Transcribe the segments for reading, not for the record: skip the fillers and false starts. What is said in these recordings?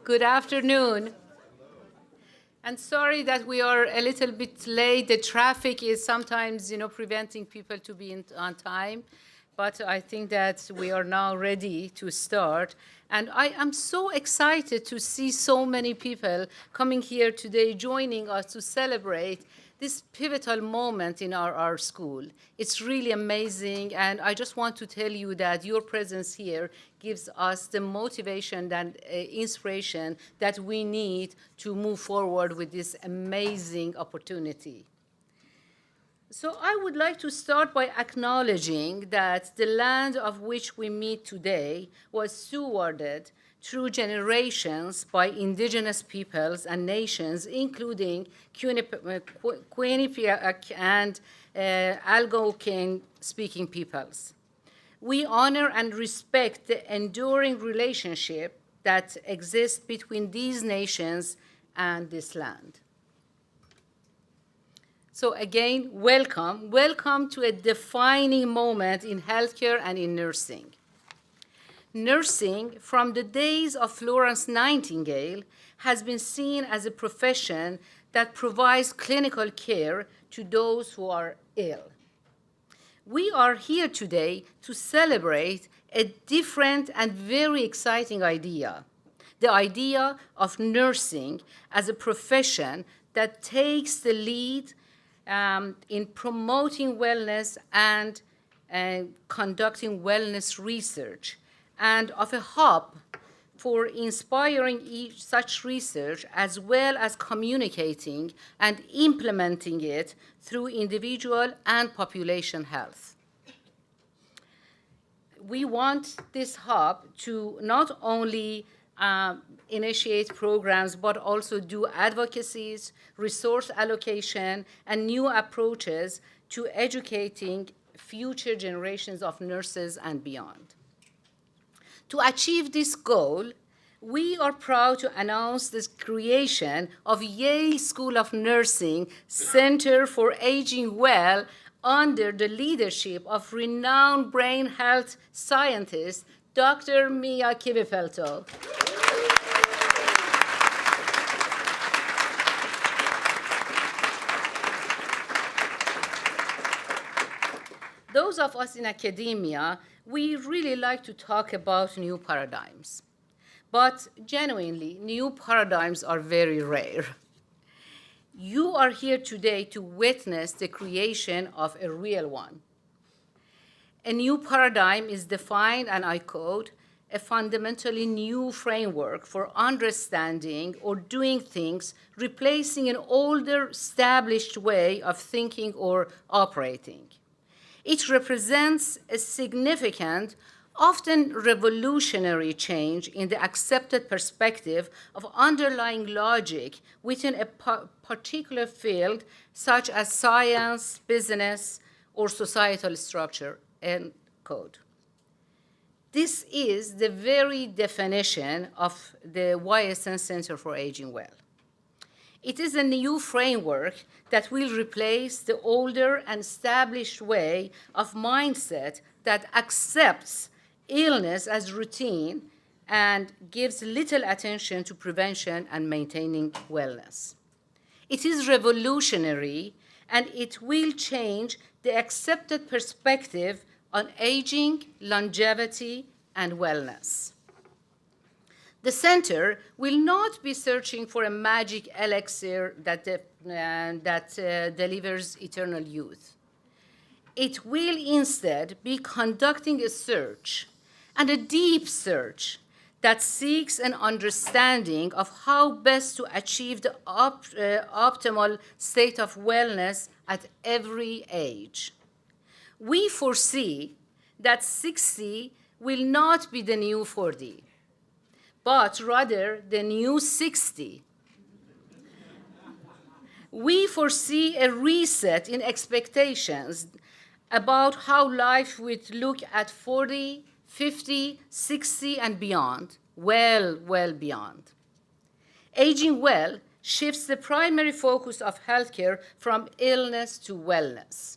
Good afternoon. And sorry that we are a little bit late. The traffic is sometimes, preventing people to be on time. But I think that we are now ready to start. And I am so excited to see so many people coming here today, joining us to celebrate this pivotal moment in our school. It's really amazing, and I just want to tell you that your presence here gives us the motivation and inspiration that we need to move forward with this amazing opportunity. So I would like to start by acknowledging that the land of which we meet today was stewarded through generations by indigenous peoples and nations, including Quinnipiac and Algonquin-speaking peoples. We honor and respect the enduring relationship that exists between these nations and this land. So again, welcome. Welcome to a defining moment in healthcare and in nursing. Nursing, from the days of Florence Nightingale, has been seen as a profession that provides clinical care to those who are ill. We are here today to celebrate a different and very exciting idea, the idea of nursing as a profession that takes the lead in promoting wellness and conducting wellness research, and of a hub for inspiring such research as well as communicating and implementing it through individual and population health. We want this hub to not only initiate programs, but also do advocacies, resource allocation, and new approaches to educating future generations of nurses and beyond. To achieve this goal, we are proud to announce the creation of Yale School of Nursing Center for Aging Well under the leadership of renowned brain health scientist, Dr. Miia Kivipelto. Those of us in academia, we really like to talk about new paradigms. But genuinely, new paradigms are very rare. You are here today to witness the creation of a real one. A new paradigm is defined, and I quote, a fundamentally new framework for understanding or doing things, replacing an older established way of thinking or operating. It represents a significant, often revolutionary change in the accepted perspective of underlying logic within a particular field, such as science, business, or societal structure, end quote. This is the very definition of the YSN Center for Aging Well. It is a new framework that will replace the older and established way of mindset that accepts illness as routine and gives little attention to prevention and maintaining wellness. It is revolutionary, and it will change the accepted perspective on aging, longevity, and wellness. The center will not be searching for a magic elixir that delivers eternal youth. It will instead be conducting a search, and a deep search, that seeks an understanding of how best to achieve the optimal state of wellness at every age. We foresee that 60 will not be the new 40, but rather the new 60. We foresee a reset in expectations about how life would look at 40, 50, 60, and beyond, well beyond. Aging well shifts the primary focus of healthcare from illness to wellness.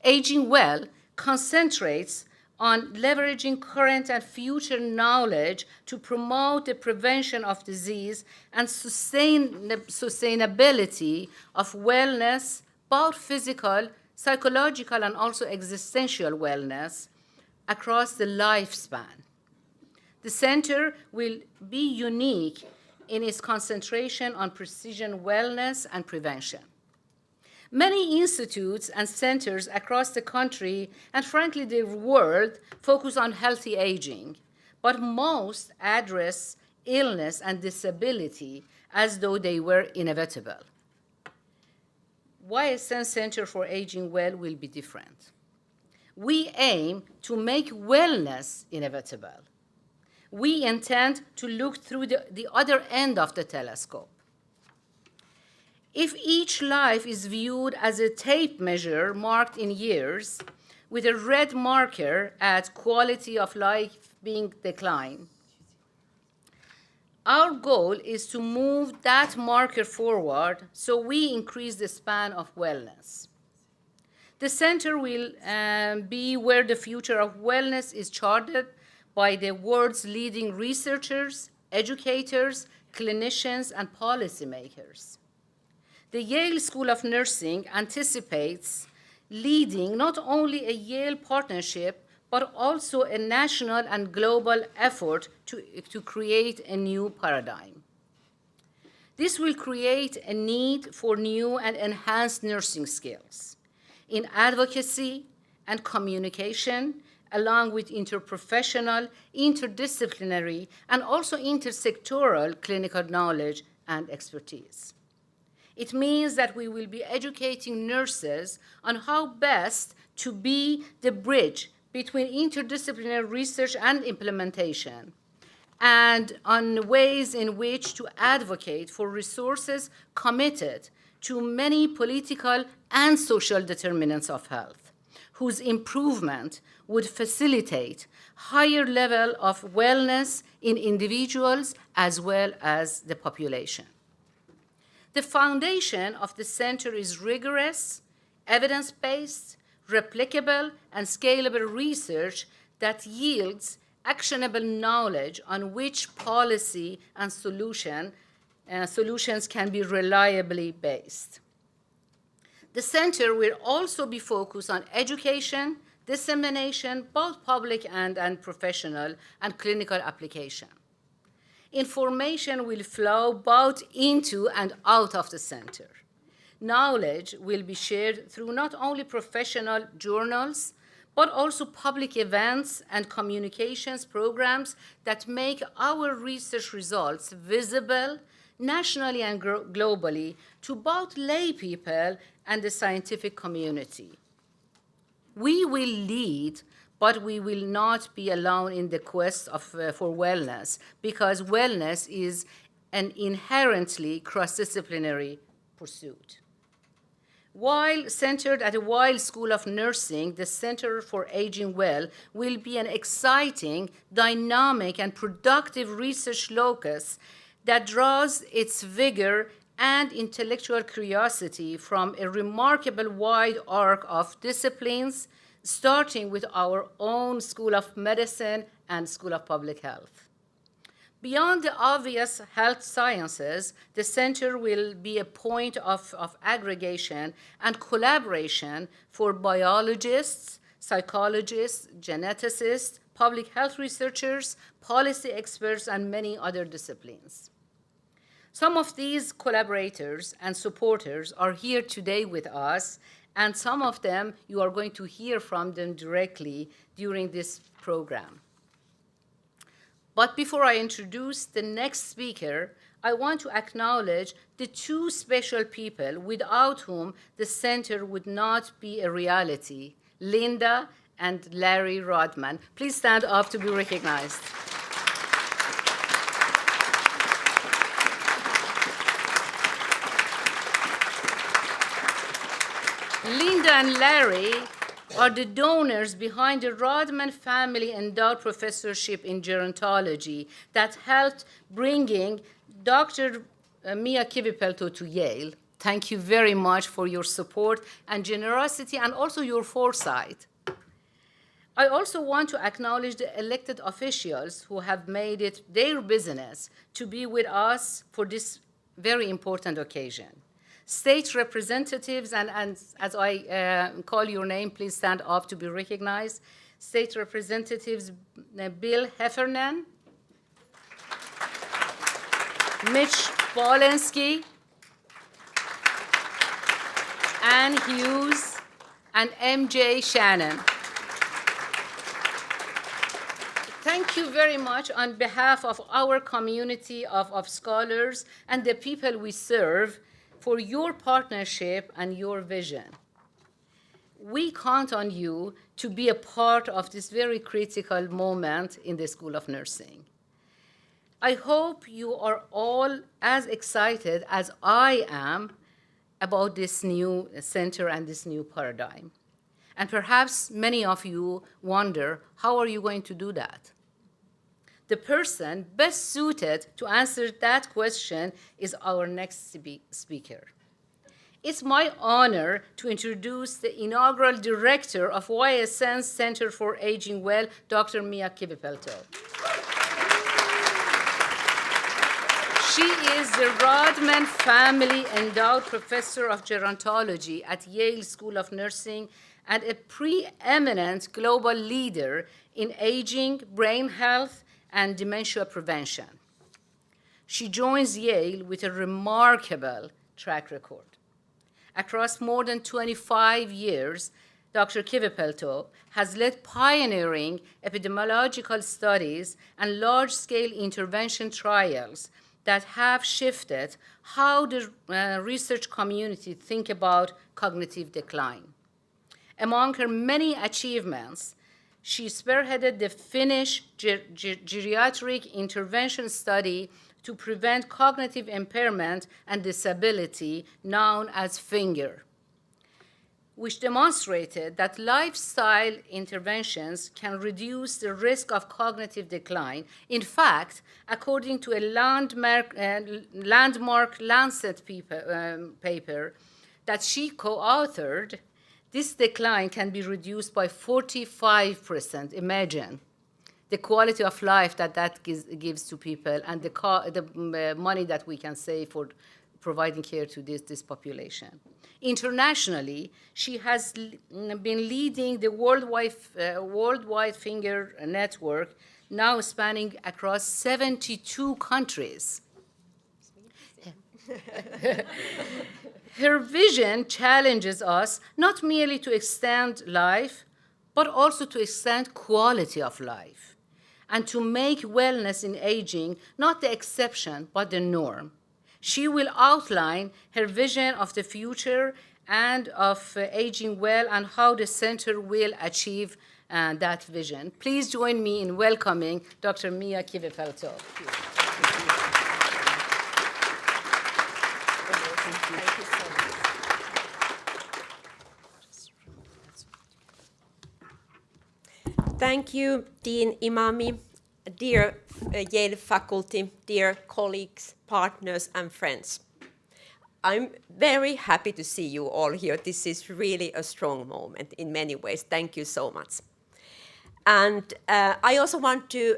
Aging well concentrates on leveraging current and future knowledge to promote the prevention of disease and sustainability of wellness, both physical, psychological, and also existential wellness across the lifespan. The center will be unique in its concentration on precision wellness and prevention. Many institutes and centers across the country, and frankly the world, focus on healthy aging, but most address illness and disability as though they were inevitable. YSN Center for Aging Well will be different. We aim to make wellness inevitable. We intend to look through the other end of the telescope. If each life is viewed as a tape measure marked in years, with a red marker at quality of life being declined, our goal is to move that marker forward so we increase the span of wellness. The center will be where the future of wellness is charted by the world's leading researchers, educators, clinicians, and policymakers. The Yale School of Nursing anticipates leading not only a Yale partnership, but also a national and global effort to create a new paradigm. This will create a need for new and enhanced nursing skills in advocacy and communication, along with interprofessional, interdisciplinary, and also intersectoral clinical knowledge and expertise. It means that we will be educating nurses on how best to be the bridge between interdisciplinary research and implementation, and on ways in which to advocate for resources committed to many political and social determinants of health, whose improvement would facilitate higher level of wellness in individuals as well as the population. The foundation of the center is rigorous, evidence-based, replicable, and scalable research that yields actionable knowledge on which policy and solutions can be reliably based. The center will also be focused on education, dissemination, both public and professional, and clinical application. Information will flow both into and out of the center. Knowledge will be shared through not only professional journals, but also public events and communications programs that make our research results visible nationally and globally to both lay people and the scientific community. We will lead, but we will not be alone in the quest for wellness, because wellness is an inherently cross-disciplinary pursuit. While centered at the Yale School of Nursing, the Center for Aging Well will be an exciting, dynamic, and productive research locus that draws its vigor and intellectual curiosity from a remarkable wide arc of disciplines, starting with our own School of Medicine and School of Public Health. Beyond the obvious health sciences, the center will be a point of aggregation and collaboration for biologists, psychologists, geneticists, public health researchers, policy experts, and many other disciplines. Some of these collaborators and supporters are here today with us, and some of them you are going to hear from them directly during this program. But before I introduce the next speaker, I want to acknowledge the two special people without whom the center would not be a reality, Linda and Larry Rodman. Please stand up to be recognized. Linda and Larry are the donors behind the Rodman Family Endowed Professorship in Gerontology that helped bringing Dr. Miia Kivipelto to Yale. Thank you very much for your support and generosity and also your foresight. I also want to acknowledge the elected officials who have made it their business to be with us for this very important occasion. State representatives, and as I call your name, please stand up to be recognized. State Representatives Bill Heffernan, Mitch Walensky, Ann Hughes, and MJ Shannon. Thank you very much on behalf of our community of scholars and the people we serve for your partnership and your vision. We count on you to be a part of this very critical moment in the School of Nursing. I hope you are all as excited as I am about this new center and this new paradigm. And perhaps many of you wonder, how are you going to do that? The person best suited to answer that question is our next speaker. It's my honor to introduce the inaugural director of YSN's Center for Aging Well, Dr. Miia Kivipelto. She is the Rodman Family Endowed Professor of Gerontology at Yale School of Nursing and a preeminent global leader in aging, brain health, and dementia prevention. She joins Yale with a remarkable track record. Across more than 25 years, Dr. Kivipelto has led pioneering epidemiological studies and large-scale intervention trials that have shifted how the research community think about cognitive decline. Among her many achievements, she spearheaded the Finnish geriatric intervention study to prevent cognitive impairment and disability known as FINGER, which demonstrated that lifestyle interventions can reduce the risk of cognitive decline. In fact, according to a landmark Lancet paper that she co-authored, this decline can be reduced by 45%. Imagine the quality of life that gives to people and the money that we can save for providing care to this population. Internationally, she has been leading the worldwide FINGER network, now spanning across 72 countries. Her vision challenges us not merely to extend life, but also to extend quality of life, and to make wellness in aging not the exception, but the norm. She will outline her vision of the future and of aging well and how the center will achieve that vision. Please join me in welcoming Dr. Miia Kivipelto. Thank you so much. Thank you, Dean Imami, dear Yale faculty, dear colleagues, partners, and friends. I'm very happy to see you all here. This is really a strong moment in many ways. Thank you so much. And I also want to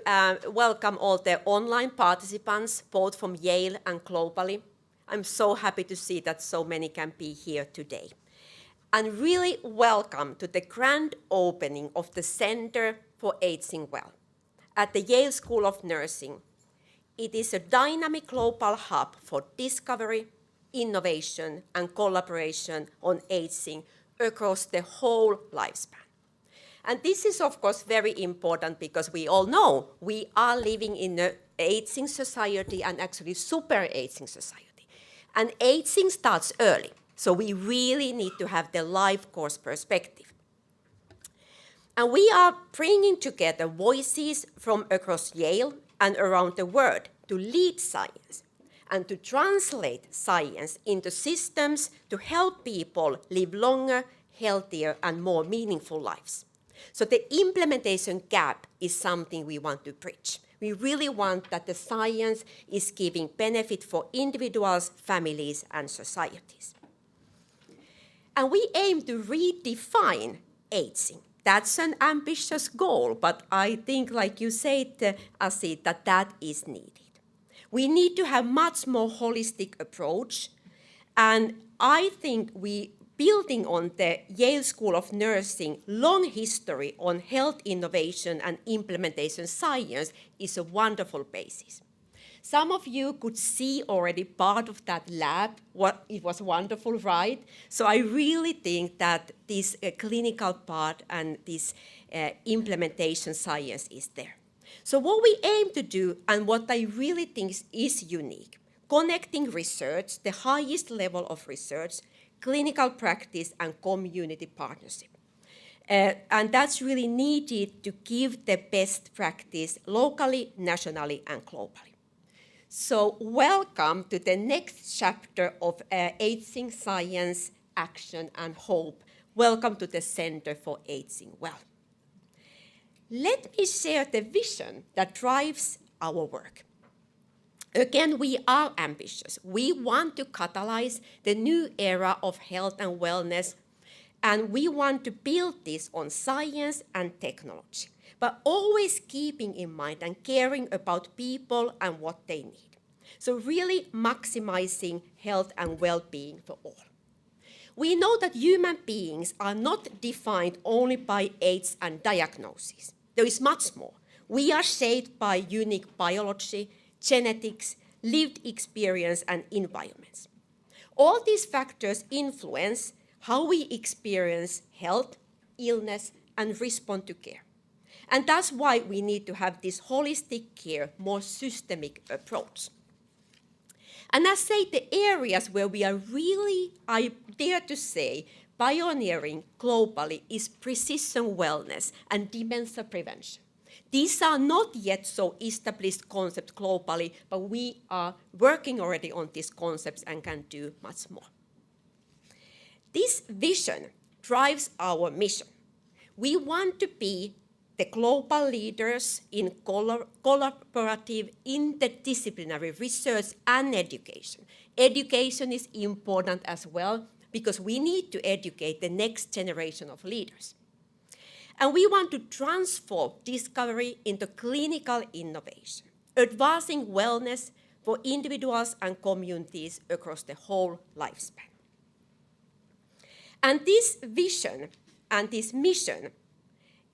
welcome all the online participants, both from Yale and globally. I'm so happy to see that so many can be here today. And really welcome to the grand opening of the Center for Aging Well at the Yale School of Nursing. It is a dynamic global hub for discovery, innovation, and collaboration on aging across the whole lifespan. And this is, of course, very important because we all know we are living in an aging society and actually super aging society. And aging starts early, so we really need to have the life course perspective. And we are bringing together voices from across Yale and around the world to lead science and to translate science into systems to help people live longer, healthier, and more meaningful lives. So the implementation gap is something we want to bridge. We really want that the science is giving benefit for individuals, families, and societies. And we aim to redefine aging That's an ambitious goal, but I think, like you said, Asit, that is needed. We need to have much more holistic approach, and I think building on the Yale School of Nursing long history on health innovation and implementation science is a wonderful basis. Some of you could see already part of that lab. It was wonderful, right? So I really think that this clinical part and this implementation science is there. So what we aim to do, and what I really think is unique, connecting research, the highest level of research, clinical practice, and community partnership. And that's really needed to give the best practice locally, nationally, and globally. So welcome to the next chapter of Aging Science, Action, and Hope. Welcome to the Center for Aging Well. Let me share the vision that drives our work. Again, we are ambitious. We want to catalyze the new era of health and wellness, and we want to build this on science and technology, but always keeping in mind and caring about people and what they need. So really maximizing health and well-being for all. We know that human beings are not defined only by age and diagnosis. There is much more. We are shaped by unique biology, genetics, lived experience, and environments. All these factors influence how we experience health, illness, and respond to care. And that's why we need to have this holistic care, more systemic approach. And I say the areas where we are really, I dare to say, pioneering globally is precision wellness and dementia prevention. These are not yet so established concepts globally, but we are working already on these concepts and can do much more. This vision drives our mission. We want to be the global leaders in collaborative interdisciplinary research and education. Education is important as well because we need to educate the next generation of leaders. And we want to transform discovery into clinical innovation, advancing wellness for individuals and communities across the whole lifespan. And this vision and this mission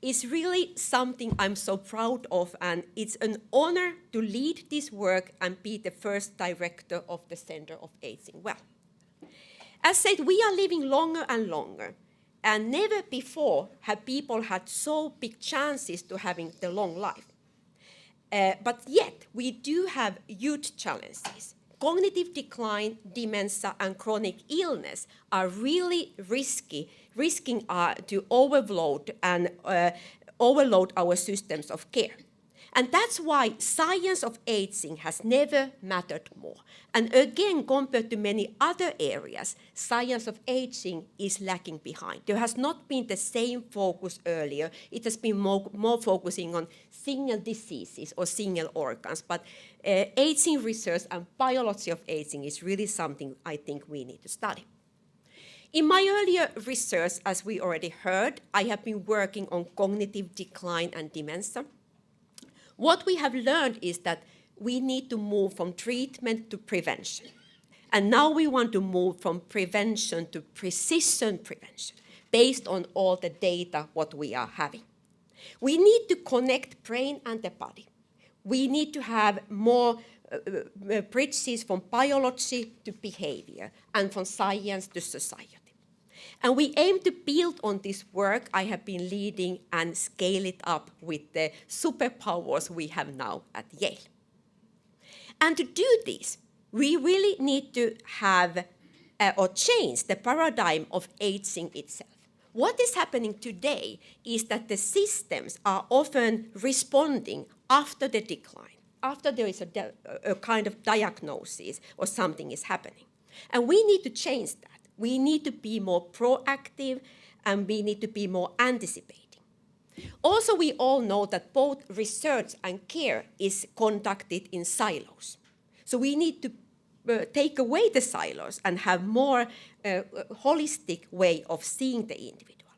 is really something I'm so proud of, and it's an honor to lead this work and be the first director of the Center of Aging Well. As said, we are living longer and longer, and never before have people had so big chances to having the long life. But yet, we do have huge challenges. Cognitive decline, dementia, and chronic illness are really risking to overload our systems of care. And that's why science of aging has never mattered more. And again, compared to many other areas, science of aging is lagging behind. There has not been the same focus earlier. It has been more focusing on single diseases or single organs. But aging research and biology of aging is really something I think we need to study. In my earlier research, as we already heard, I have been working on cognitive decline and dementia. What we have learned is that we need to move from treatment to prevention. And now we want to move from prevention to precision prevention, based on all the data what we are having. We need to connect brain and the body. We need to have more bridges from biology to behavior and from science to society. And we aim to build on this work I have been leading and scale it up with the superpowers we have now at Yale. And to do this, we really need to have or change the paradigm of aging itself. What is happening today is that the systems are often responding after the decline, after there is a kind of diagnosis or something is happening. And we need to change that. We need to be more proactive, and we need to be more anticipating. Also, we all know that both research and care is conducted in silos. So we need to take away the silos and have more holistic way of seeing the individual.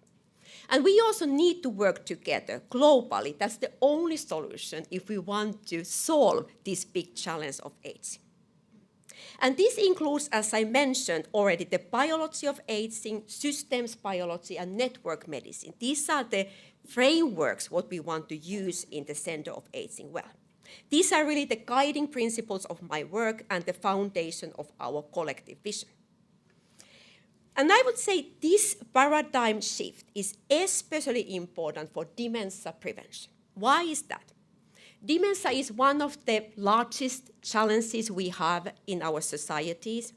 And we also need to work together globally. That's the only solution if we want to solve this big challenge of aging. And this includes, as I mentioned already, the biology of aging, systems biology, and network medicine. These are the frameworks what we want to use in the Center of Aging Well. These are really the guiding principles of my work and the foundation of our collective vision. And I would say this paradigm shift is especially important for dementia prevention. Why is that? Dementia is one of the largest challenges we have in our societies.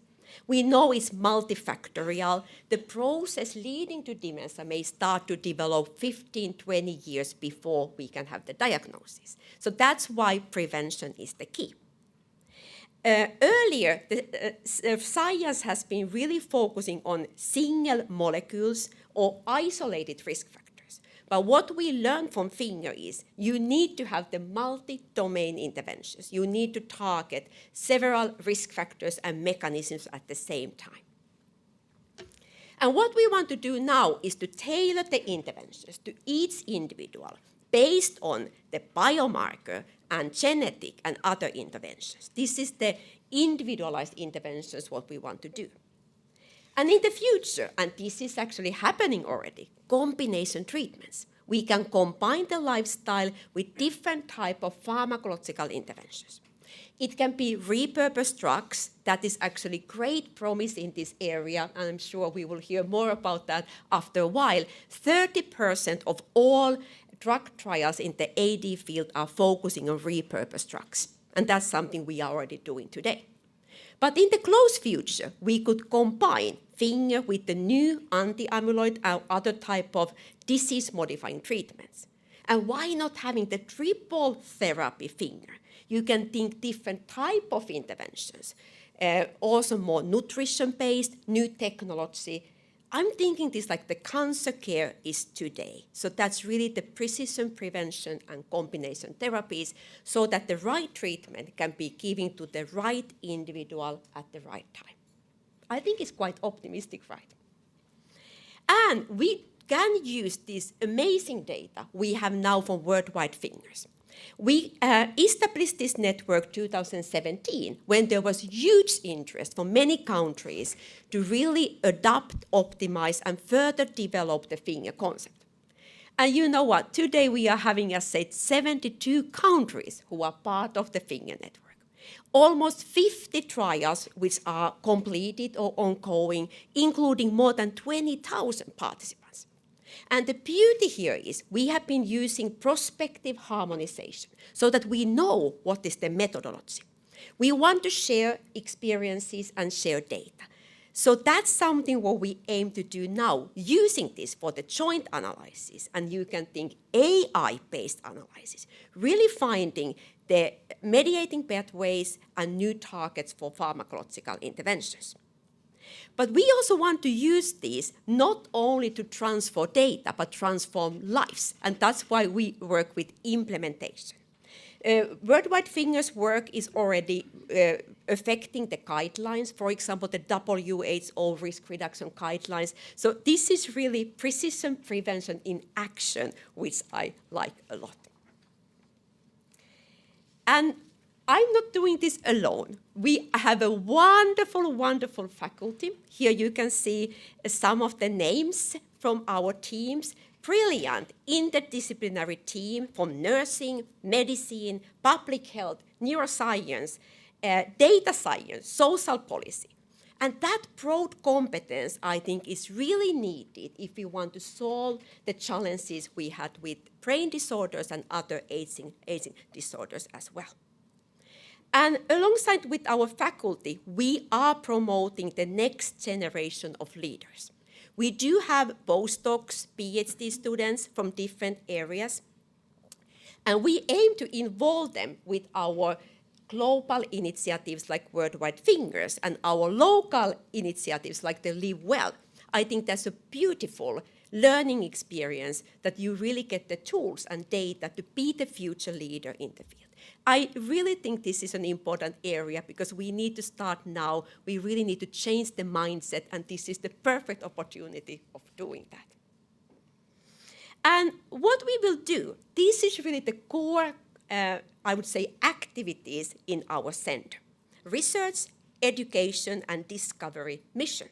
We know it's multifactorial. The process leading to dementia may start to develop 15, 20 years before we can have the diagnosis. So that's why prevention is the key. Earlier, science has been really focusing on single molecules or isolated risk factors. But what we learned from FINGER is you need to have the multi-domain interventions. You need to target several risk factors and mechanisms at the same time. And what we want to do now is to tailor the interventions to each individual based on the biomarker and genetic and other interventions. This is the individualized interventions what we want to do. And in the future, and this is actually happening already, combination treatments. We can combine the lifestyle with different type of pharmacological interventions. It can be repurposed drugs. That is actually great promise in this area, and I'm sure we will hear more about that after a while. 30% of all drug trials in the AD field are focusing on repurposed drugs, and that's something we are already doing today. But in the close future, we could combine FINGER with the new anti-amyloid and other type of disease-modifying treatments. And why not having the triple therapy FINGER? You can think different type of interventions, also more nutrition-based, new technology. I'm thinking this like the cancer care is today. So that's really the precision prevention and combination therapies so that the right treatment can be given to the right individual at the right time. I think it's quite optimistic, right? And we can use this amazing data we have now from worldwide FINGERs. We established this network 2017 when there was huge interest from many countries to really adopt, optimize, and further develop the FINGER concept. And you know what? Today we are having, as said, 72 countries who are part of the FINGER network. Almost 50 trials which are completed or ongoing, including more than 20,000 participants. And the beauty here is we have been using prospective harmonization so that we know what is the methodology. We want to share experiences and share data. So that's something what we aim to do now, using this for the joint analysis. And you can think AI-based analysis, really finding the mediating pathways and new targets for pharmacological interventions. But we also want to use these not only to transfer data, but transform lives. And that's why we work with implementation. Worldwide FINGER's work is already affecting the guidelines, for example, the WHO risk reduction guidelines. So this is really precision prevention in action, which I like a lot. And I'm not doing this alone. We have a wonderful, wonderful faculty. Here you can see some of the names from our teams. Brilliant interdisciplinary team from nursing, medicine, public health, neuroscience, data science, social policy. And that broad competence, I think, is really needed if we want to solve the challenges we had with brain disorders and other aging disorders as well. And alongside with our faculty, we are promoting the next generation of leaders. We do have postdocs, PhD students from different areas, and we aim to involve them with our global initiatives like Worldwide FINGERs and our local initiatives like the Live Well. I think that's a beautiful learning experience that you really get the tools and data to be the future leader in the field. I really think this is an important area because we need to start now. We really need to change the mindset, and this is the perfect opportunity of doing that. And what we will do, this is really the core, I would say, activities in our center. Research, education, and discovery mission.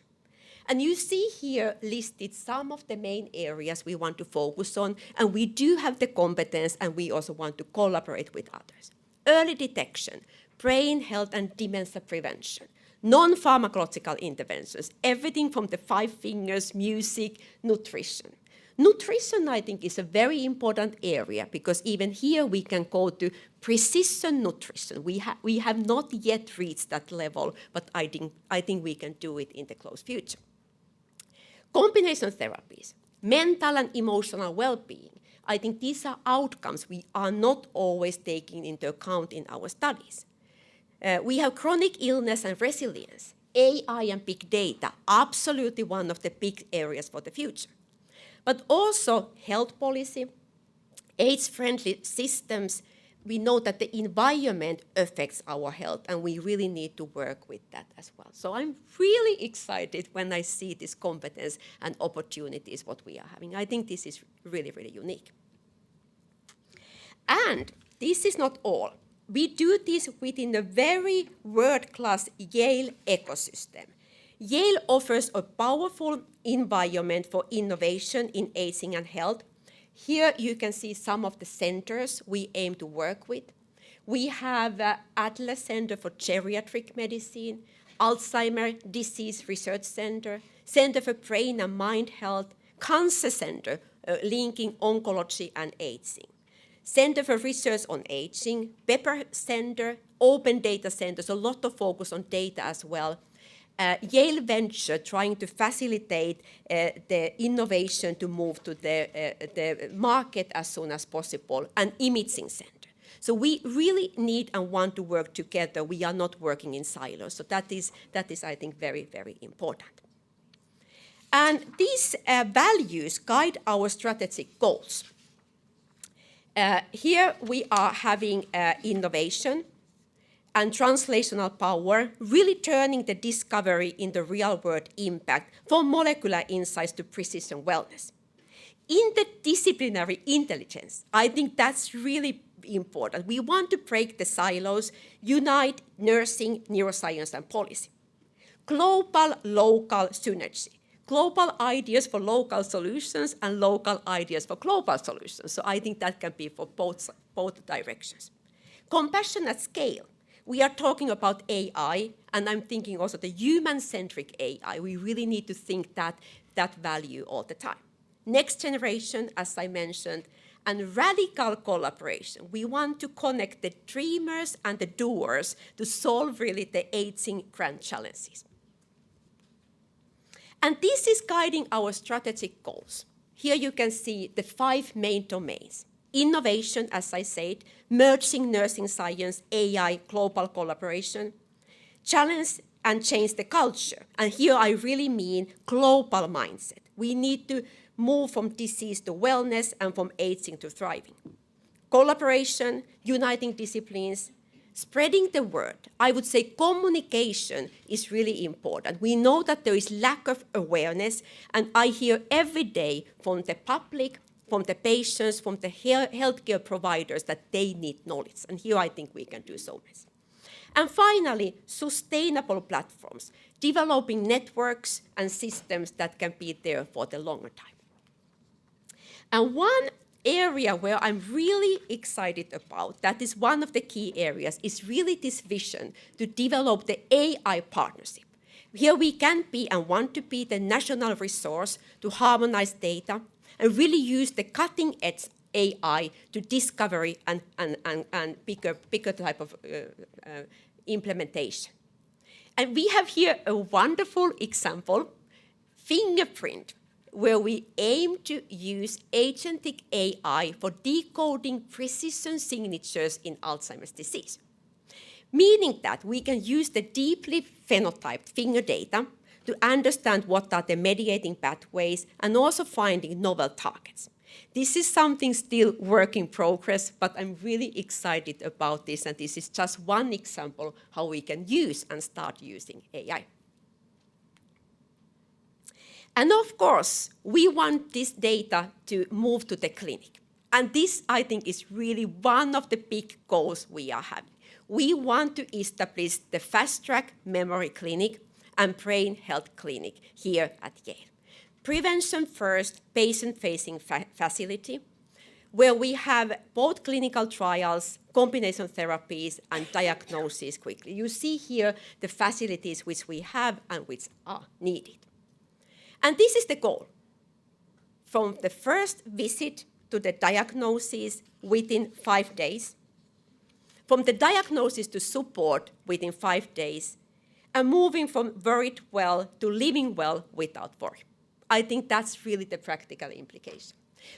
And you see here listed some of the main areas we want to focus on, and we do have the competence, and we also want to collaborate with others. Early detection, brain health and dementia prevention, non-pharmacological interventions, everything from the 5 fingers, music, nutrition. Nutrition, I think, is a very important area because even here we can go to precision nutrition. We have not yet reached that level, but I think we can do it in the close future. Combination therapies, mental and emotional well-being. I think these are outcomes we are not always taking into account in our studies. We have chronic illness and resilience, AI and big data, absolutely one of the big areas for the future. But also health policy, age-friendly systems. We know that the environment affects our health, and we really need to work with that as well. So I'm really excited when I see this competence and opportunities what we are having. I think this is really, really unique. And this is not all. We do this within a very world-class Yale ecosystem. Yale offers a powerful environment for innovation in aging and health. Here you can see some of the centers we aim to work with. We have Atlas Center for Geriatric Medicine, Alzheimer's Disease Research Center, Center for Brain and Mind Health, Cancer Center linking oncology and aging, Center for Research on Aging, Pepper Center, Open Data Centers, a lot of focus on data as well. Yale Venture trying to facilitate the innovation to move to the market as soon as possible, and Imaging Center. So we really need and want to work together. We are not working in silos. So that is I think, very, very important. And these values guide our strategic goals. Here we are having innovation and translational power, really turning the discovery into real-world impact from molecular insights to precision wellness. Interdisciplinary intelligence, I think that's really important. We want to break the silos, unite nursing, neuroscience, and policy. Global-local synergy. Global ideas for local solutions and local ideas for global solutions. So I think that can be for both directions. Compassion at scale. We are talking about AI, and I'm thinking also the human-centric AI. We really need to think that value all the time. Next generation, as I mentioned, and radical collaboration. We want to connect the dreamers and the doers to solve really the aging grand challenges. And this is guiding our strategic goals. Here you can see the 5 main domains. Innovation, as I said, merging nursing science, AI, global collaboration. Challenge and change the culture. And here I really mean global mindset. We need to move from disease to wellness and from aging to thriving. Collaboration, uniting disciplines, spreading the word. I would say communication is really important. We know that there is lack of awareness, and I hear every day from the public, from the patients, from the healthcare providers that they need knowledge. And here I think we can do so much. And finally, sustainable platforms, developing networks and systems that can be there for the longer time. And one area where I'm really excited about, that is one of the key areas, is really this vision to develop the AI partnership. Here we can be and want to be the national resource to harmonize data and really use the cutting-edge AI to discovery and bigger type of implementation. And we have here a wonderful example, fingerprint, where we aim to use agentic AI for decoding precision signatures in Alzheimer's disease, meaning that we can use the deeply phenotyped finger data to understand what are the mediating pathways and also finding novel targets. This is something still work in progress, but I'm really excited about this, and this is just one example how we can use and start using AI. And of course, we want this data to move to the clinic. And this, I think, is really one of the big goals we are having. We want to establish the fast-track memory clinic and brain health clinic here at Yale. Prevention first, patient-facing facility, where we have both clinical trials, combination therapies, and diagnosis quickly. You see here the facilities which we have and which are needed. And this is the goal. From the first visit to the diagnosis within 5 days, from the diagnosis to support within 5 days, and moving from worried well to living well without worry. I think that's really the practical implication.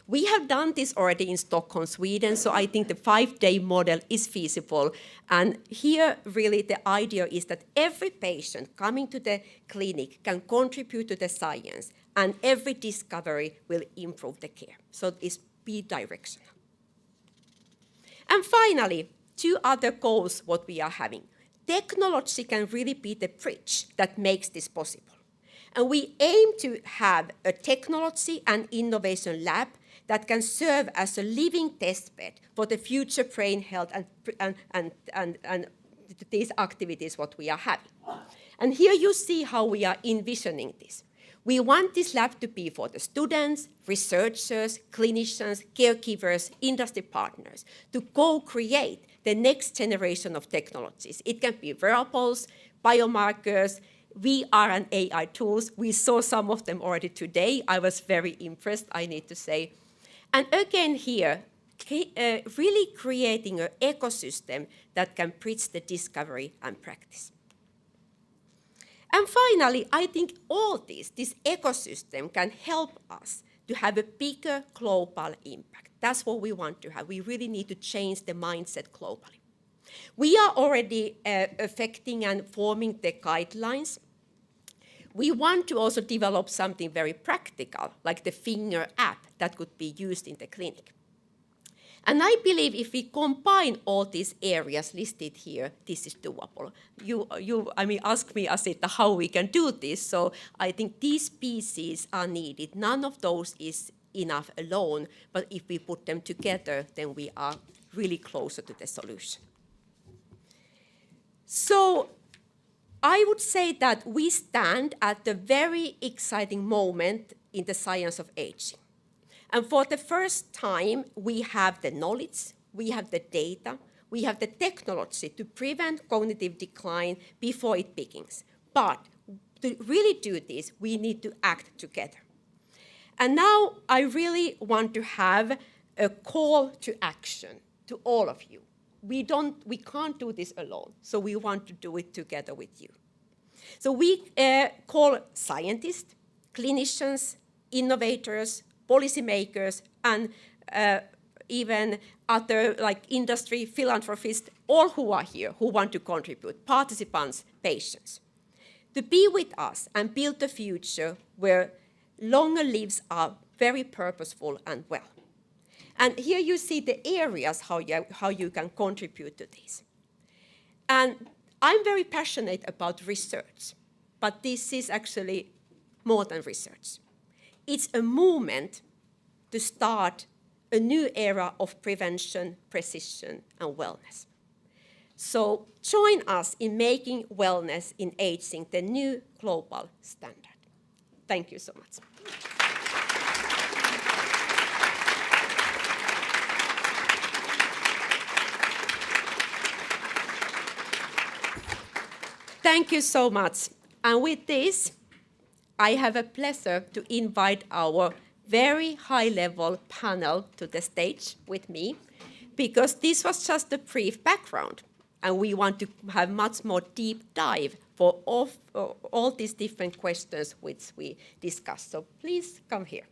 We have done this already in Stockholm, Sweden, so I think the 5-day model is feasible. And here, really, the idea is that every patient coming to the clinic can contribute to the science, and every discovery will improve the care. So it's bidirectional. And finally, 2 other goals what we are having. Technology can really be the bridge that makes this possible. And we aim to have a technology and innovation lab that can serve as a living testbed for the future brain health and these activities what we are having. And here you see how we are envisioning this. We want this lab to be for the students, researchers, clinicians, caregivers, industry partners to co-create the next generation of technologies. It can be wearables, biomarkers, VR and AI tools. We saw some of them already today. I was very impressed, I need to say. And again here, really creating an ecosystem that can bridge the discovery and practice. And finally, I think all this ecosystem can help us to have a bigger global impact. That's what we want to have. We really need to change the mindset globally. We are already affecting and forming the guidelines. We want to also develop something very practical, like the finger app that could be used in the clinic. And I believe if we combine all these areas listed here, this is doable. You ask me, Asita, how we can do this. So I think these pieces are needed. None of those is enough alone, but if we put them together, then we are really closer to the solution. So I would say that we stand at a very exciting moment in the science of aging. And for the first time, we have the knowledge, we have the data, we have the technology to prevent cognitive decline before it begins. But to really do this, we need to act together. And now I really want to have a call to action to all of you. We can't do this alone, so we want to do it together with you. So we call scientists, clinicians, innovators, policymakers, and even other like industry, philanthropists, all who are here, who want to contribute, participants, patients, to be with us and build a future where longer lives are very purposeful and well. And here you see the areas how you can contribute to this. And I'm very passionate about research, but this is actually more than research. It's a movement to start a new era of prevention, precision, and wellness. So join us in making wellness in aging the new global standard. Thank you so much. Thank you so much. And with this, I have a pleasure to invite our very high-level panel to the stage with me, because this was just a brief background, and we want to have much more deep dive for all these different questions which we discussed. So please come here.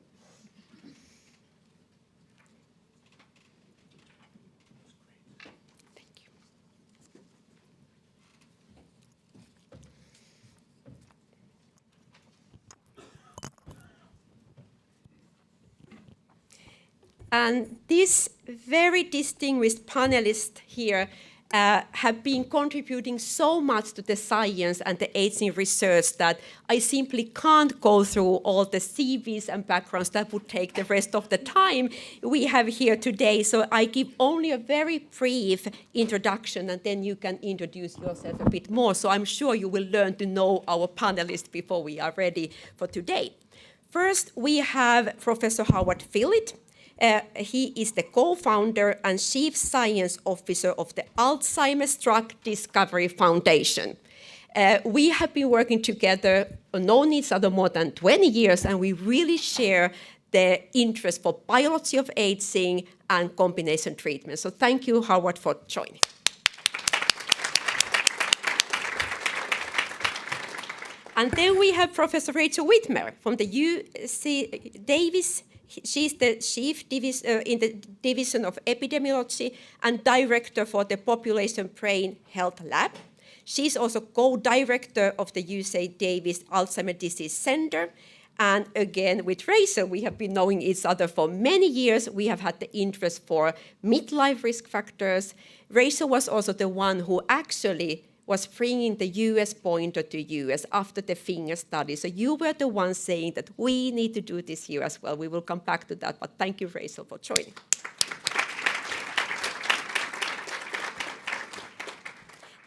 And this very distinguished panelist here have been contributing so much to the science and the aging research that I simply can't go through all the CVs and backgrounds. That would take the rest of the time we have here today. So I give only a very brief introduction, and then you can introduce yourself a bit more. So I'm sure you will learn to know our panelists before we are ready for today. First, we have Professor Howard Fillit. He is the co-founder and chief science officer of the Alzheimer's Drug Discovery Foundation. We have been working together, known each other more than 20 years, and we really share the interest for biology of aging and combination treatment. So thank you, Howard, for joining. And then we have Professor Rachel Whitmer from the UC Davis. She's the chief in the Division of Epidemiology and director for the Population Brain Health Lab. She's also co-director of the UC Davis Alzheimer's Disease Center. And again, with Rachel, we have been knowing each other for many years. We have had the interest for midlife risk factors. Rachel was also the one who actually was bringing the US pointer to US after the finger study. So you were the one saying that we need to do this here as well. We will come back to that, but thank you, Rachel, for joining.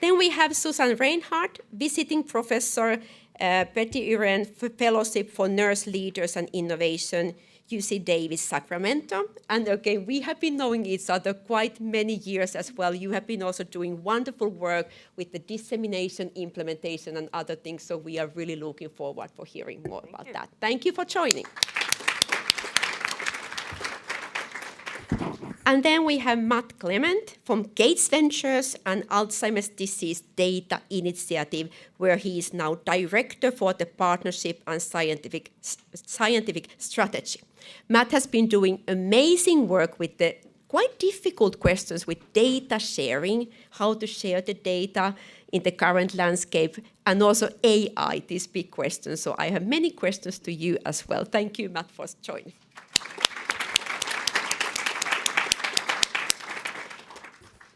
Then we have Susan Reinhardt, visiting professor, Betty Uren Fellowship for Nurse Leaders and Innovation, UC Davis, Sacramento. And again, we have been knowing each other quite many years as well. You have been also doing wonderful work with the dissemination, implementation, and other things. So we are really looking forward for hearing more about that. Thank you for joining. And then we have Matt Clement from Gates Ventures and Alzheimer's Disease Data Initiative, where he is now director for the partnership and scientific strategy. Matt has been doing amazing work with the quite difficult questions with data sharing, how to share the data in the current landscape, and also AI, these big questions. So I have many questions to you as well. Thank you, Matt, for joining.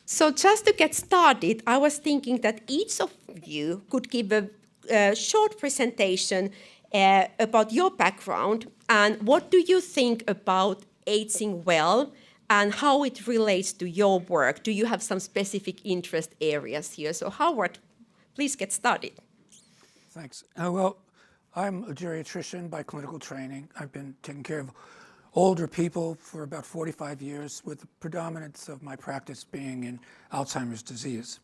So just to get started, I was thinking that each of you could give a short presentation about your background and what do you think about aging well and how it relates to your work. Do you have some specific interest areas here? So Howard, please get started. Thanks. Well, I'm a geriatrician by clinical training. I've been taking care of older people for about 45 years, with the predominance of my practice being in Alzheimer's disease.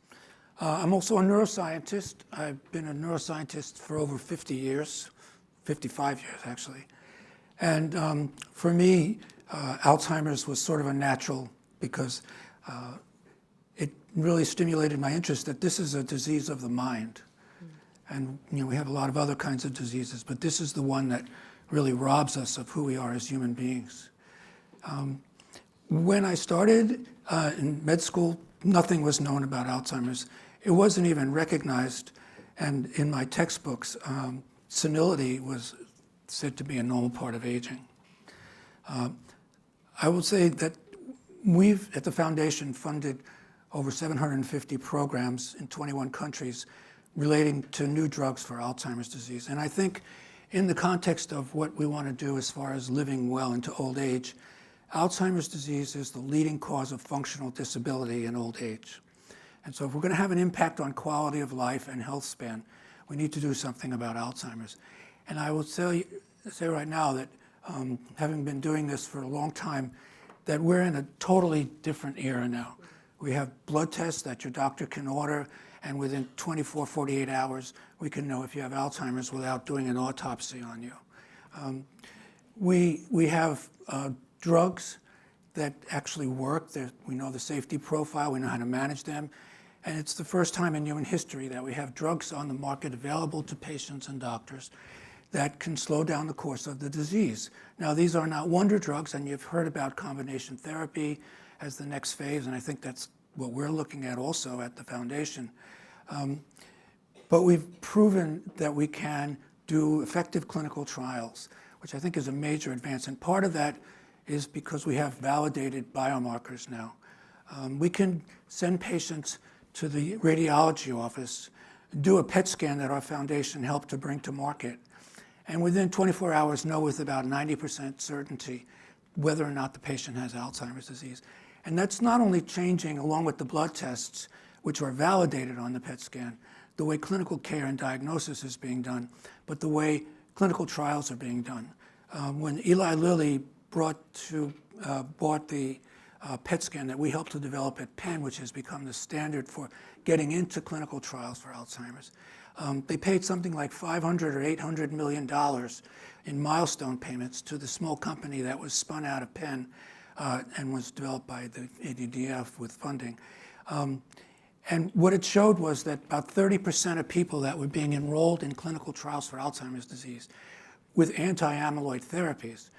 I'm also a neuroscientist. I've been a neuroscientist for over 50 years, 55 years actually. And for me, Alzheimer's was sort of a natural, because it really stimulated my interest that this is a disease of the mind. And we have a lot of other kinds of diseases, but this is the one that really robs us of who we are as human beings. When I started in med school, nothing was known about Alzheimer's. It wasn't even recognized, and in my textbooks, senility was said to be a normal part of aging. I will say that we've, at the foundation, funded over 750 programs in 21 countries relating to new drugs for Alzheimer's disease. And I think in the context of what we want to do as far as living well into old age, Alzheimer's disease is the leading cause of functional disability in old age. And so if we're going to have an impact on quality of life and health span, we need to do something about Alzheimer's. And I will say right now that having been doing this for a long time, that we're in a totally different era now. We have blood tests that your doctor can order, and within 24, 48 hours, we can know if you have Alzheimer's without doing an autopsy on you. We have drugs that actually work. We know the safety profile. We know how to manage them. And it's the first time in human history that we have drugs on the market available to patients and doctors that can slow down the course of the disease. Now, these are not wonder drugs, and you've heard about combination therapy as the next phase, and I think that's what we're looking at also at the foundation. But we've proven that we can do effective clinical trials, which I think is a major advance. And part of that is because we have validated biomarkers now. We can send patients to the radiology office, do a PET scan that our foundation helped to bring to market, and within 24 hours know with about 90% certainty whether or not the patient has Alzheimer's disease. And that's not only changing along with the blood tests, which are validated on the PET scan, the way clinical care and diagnosis is being done, but the way clinical trials are being done. When Eli Lilly bought the PET scan that we helped to develop at Penn, which has become the standard for getting into clinical trials for Alzheimer's, they paid something like $500 or $800 million in milestone payments to the small company that was spun out of Penn and was developed by the ADDF with funding. And what it showed was that about 30% of people that were being enrolled in clinical trials for Alzheimer's disease with anti-amyloid therapies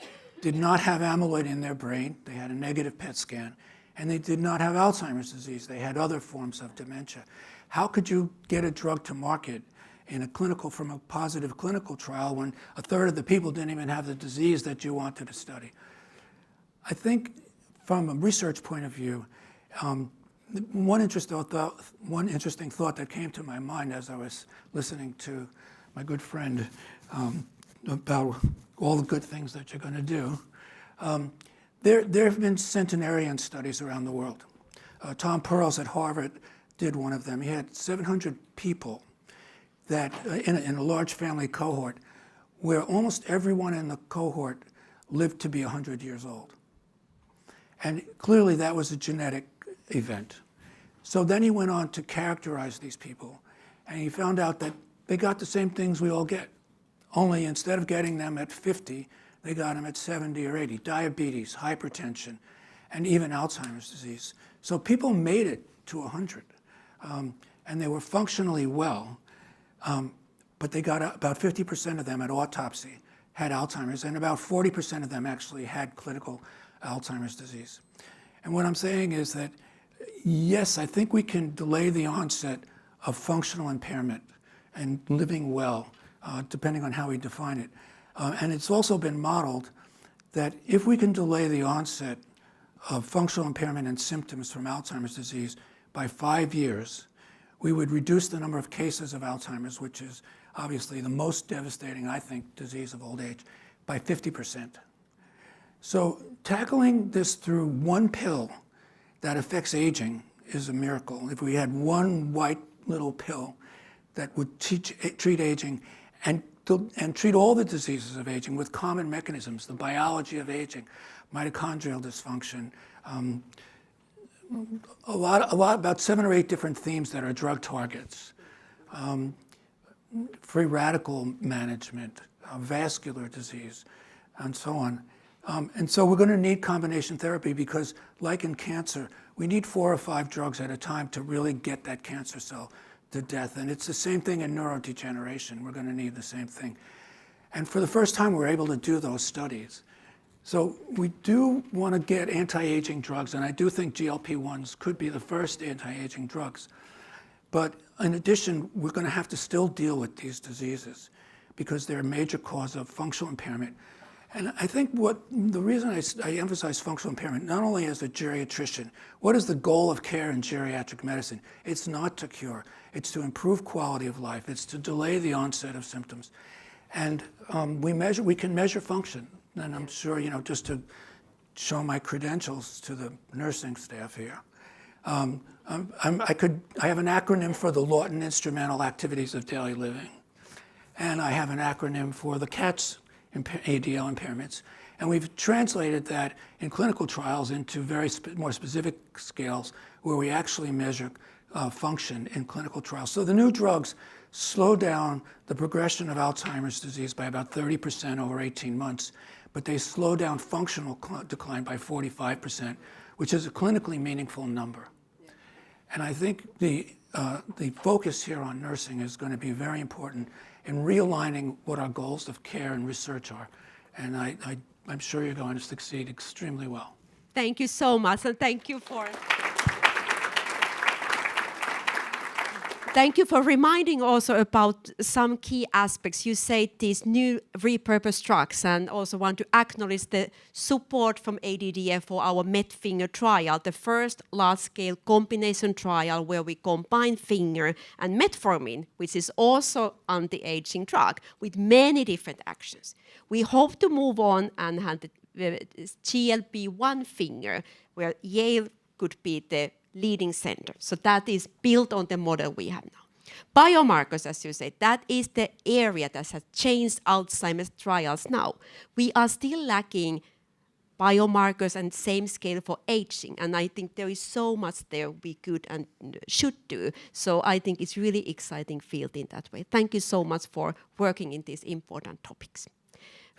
did not have amyloid in their brain. They had a negative PET scan. And they did not have Alzheimer's disease. They had other forms of dementia. How could you get a drug to market from a positive clinical trial when a third of the people didn't even have the disease that you wanted to study? I think from a research point of view, one interesting thought that came to my mind as I was listening to my good friend about all the good things that you're going to do. There have been centenarian studies around the world. Tom Perls at Harvard did one of them. He had 700 people that in a large family cohort where almost everyone in the cohort lived to be 100 years old. And clearly that was a genetic event. So then he went on to characterize these people, and he found out that they got the same things we all get, only instead of getting them at 50, they got them at 70 or 80, diabetes, hypertension, and even Alzheimer's disease. So people made it to 100, and they were functionally well, but they got about 50% of them at autopsy had Alzheimer's, and about 40% of them actually had clinical Alzheimer's disease. And what I'm saying is that, yes, I think we can delay the onset of functional impairment and living well, depending on how we define it. And it's also been modeled that if we can delay the onset of functional impairment and symptoms from Alzheimer's disease by 5 years, we would reduce the number of cases of Alzheimer's, which is obviously the most devastating, I think, disease of old age, by 50%. So tackling this through one pill that affects aging is a miracle. If we had one white little pill that would treat aging and treat all the diseases of aging with common mechanisms, the biology of aging, mitochondrial dysfunction, about 7 or 8 different themes that are drug targets, free radical management, vascular disease, and so on. And so we're going to need combination therapy because, like in cancer, we need 4 or 5 drugs at a time to really get that cancer cell to death. And it's the same thing in neurodegeneration. We're going to need the same thing. And for the first time, we're able to do those studies. So we do want to get anti-aging drugs, and I do think GLP-1s could be the first anti-aging drugs. But in addition, we're going to have to still deal with these diseases because they're a major cause of functional impairment. And I think the reason I emphasize functional impairment, not only as a geriatrician, what is the goal of care in geriatric medicine? It's not to cure. It's to improve quality of life. It's to delay the onset of symptoms. And we can measure function. And I'm sure, just to show my credentials to the nursing staff here, I have an acronym for the Lawton Instrumental Activities of Daily Living. And I have an acronym for the CATS ADL impairments. And we've translated that in clinical trials into very more specific scales where we actually measure function in clinical trials. So the new drugs slow down the progression of Alzheimer's disease by about 30% over 18 months, but they slow down functional decline by 45%, which is a clinically meaningful number. Yeah. And I think the focus here on nursing is going to be very important in realigning what our goals of care and research are. And I'm sure you're going to succeed extremely well. Thank you so much, and thank you for... Thank you for reminding also about some key aspects. You say these new repurposed drugs, and also want to acknowledge the support from ADDF for our MedFinger trial, the first large-scale combination trial where we combine finger and metformin, which is also anti-aging drug, with many different actions. We hope to move on and have the GLP-1 finger, where Yale could be the leading center. So that is built on the model we have now. Biomarkers, as you say, that is the area that has changed Alzheimer's trials now. We are still lacking biomarkers and same scale for aging, and I think there is so much there we could and should do. So I think it's really exciting field in that way. Thank you so much for working in these important topics.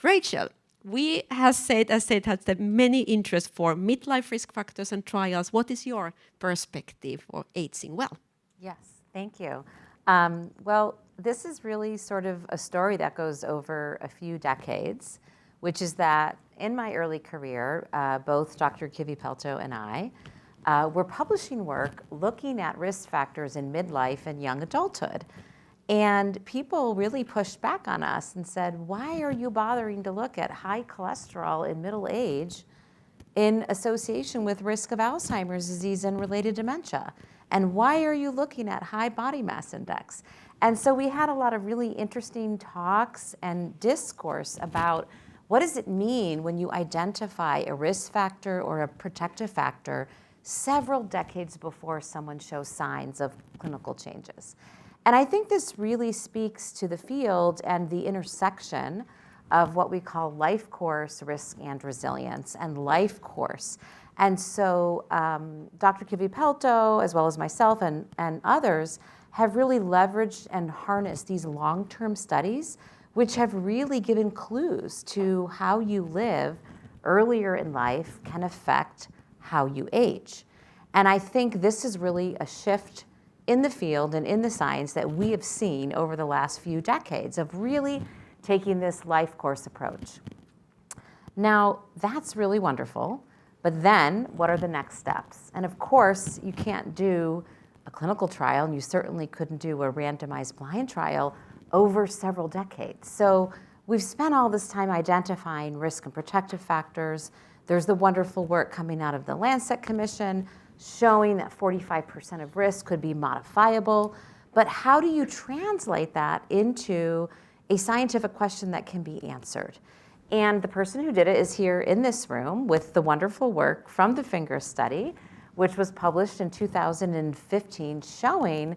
Rachel, we have said, as said, has the many interests for midlife risk factors and trials. What is your perspective for aging well? Yes, thank you. Well, this is really sort of a story that goes over a few decades, which is that in my early career, both Dr. Kivipelto and I were publishing work looking at risk factors in midlife and young adulthood. And people really pushed back on us and said, why are you bothering to look at high cholesterol in middle age in association with risk of Alzheimer's disease and related dementia? And why are you looking at high body mass index? And so we had a lot of really interesting talks and discourse about what does it mean when you identify a risk factor or a protective factor several decades before someone shows signs of clinical changes. And I think this really speaks to the field and the intersection of what we call life course risk and resilience and life course. And so Dr. Kivipelto, as well as myself and others, have really leveraged and harnessed these long-term studies, which have really given clues to how you live earlier in life can affect how you age. And I think this is really a shift in the field and in the science that we have seen over the last few decades of really taking this life course approach. Now, that's really wonderful, but then what are the next steps? And of course, you can't do a clinical trial, and you certainly couldn't do a randomized blind trial over several decades. So we've spent all this time identifying risk and protective factors. There's the wonderful work coming out of the Lancet Commission showing that 45% of risk could be modifiable. But how do you translate that into a scientific question that can be answered? And the person who did it is here in this room with the wonderful work from the Finger study, which was published in 2015, showing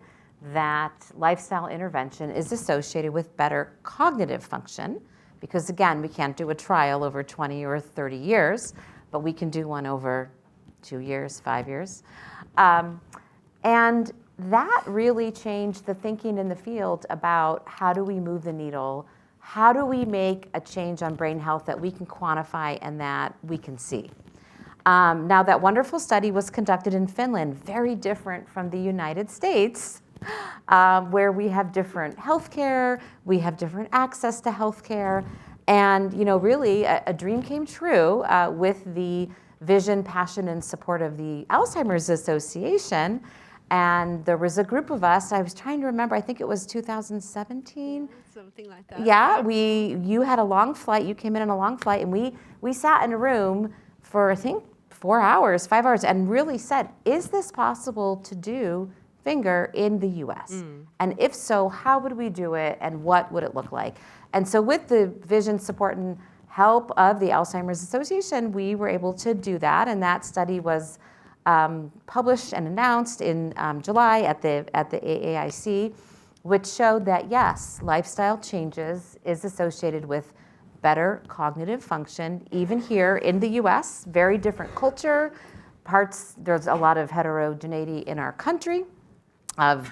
that lifestyle intervention is associated with better cognitive function. Because again, we can't do a trial over 20 or 30 years, but we can do one over 2 years, 5 years. And that really changed the thinking in the field about how do we move the needle, how do we make a change on brain health that we can quantify and that we can see. Now that wonderful study was conducted in Finland, very different from the United States, where we have different healthcare, we have different access to healthcare, and really a dream came true with the vision, passion, and support of the Alzheimer's Association. And there was a group of us, I was trying to remember, I think it was 2017. Something like that. Yeah, you had a long flight, you came in on a long flight, and we sat in a room for, I think, 4 hours, 5 hours, and really said, is this possible to do finger in the US? And if so, how would we do it, and what would it look like? And so with the vision support and help of the Alzheimer's Association, we were able to do that, and that study was published and announced in July at the AAIC, which showed that yes, lifestyle changes is associated with better cognitive function, even here in the US, very different culture, there's a lot of heterogeneity in our country, of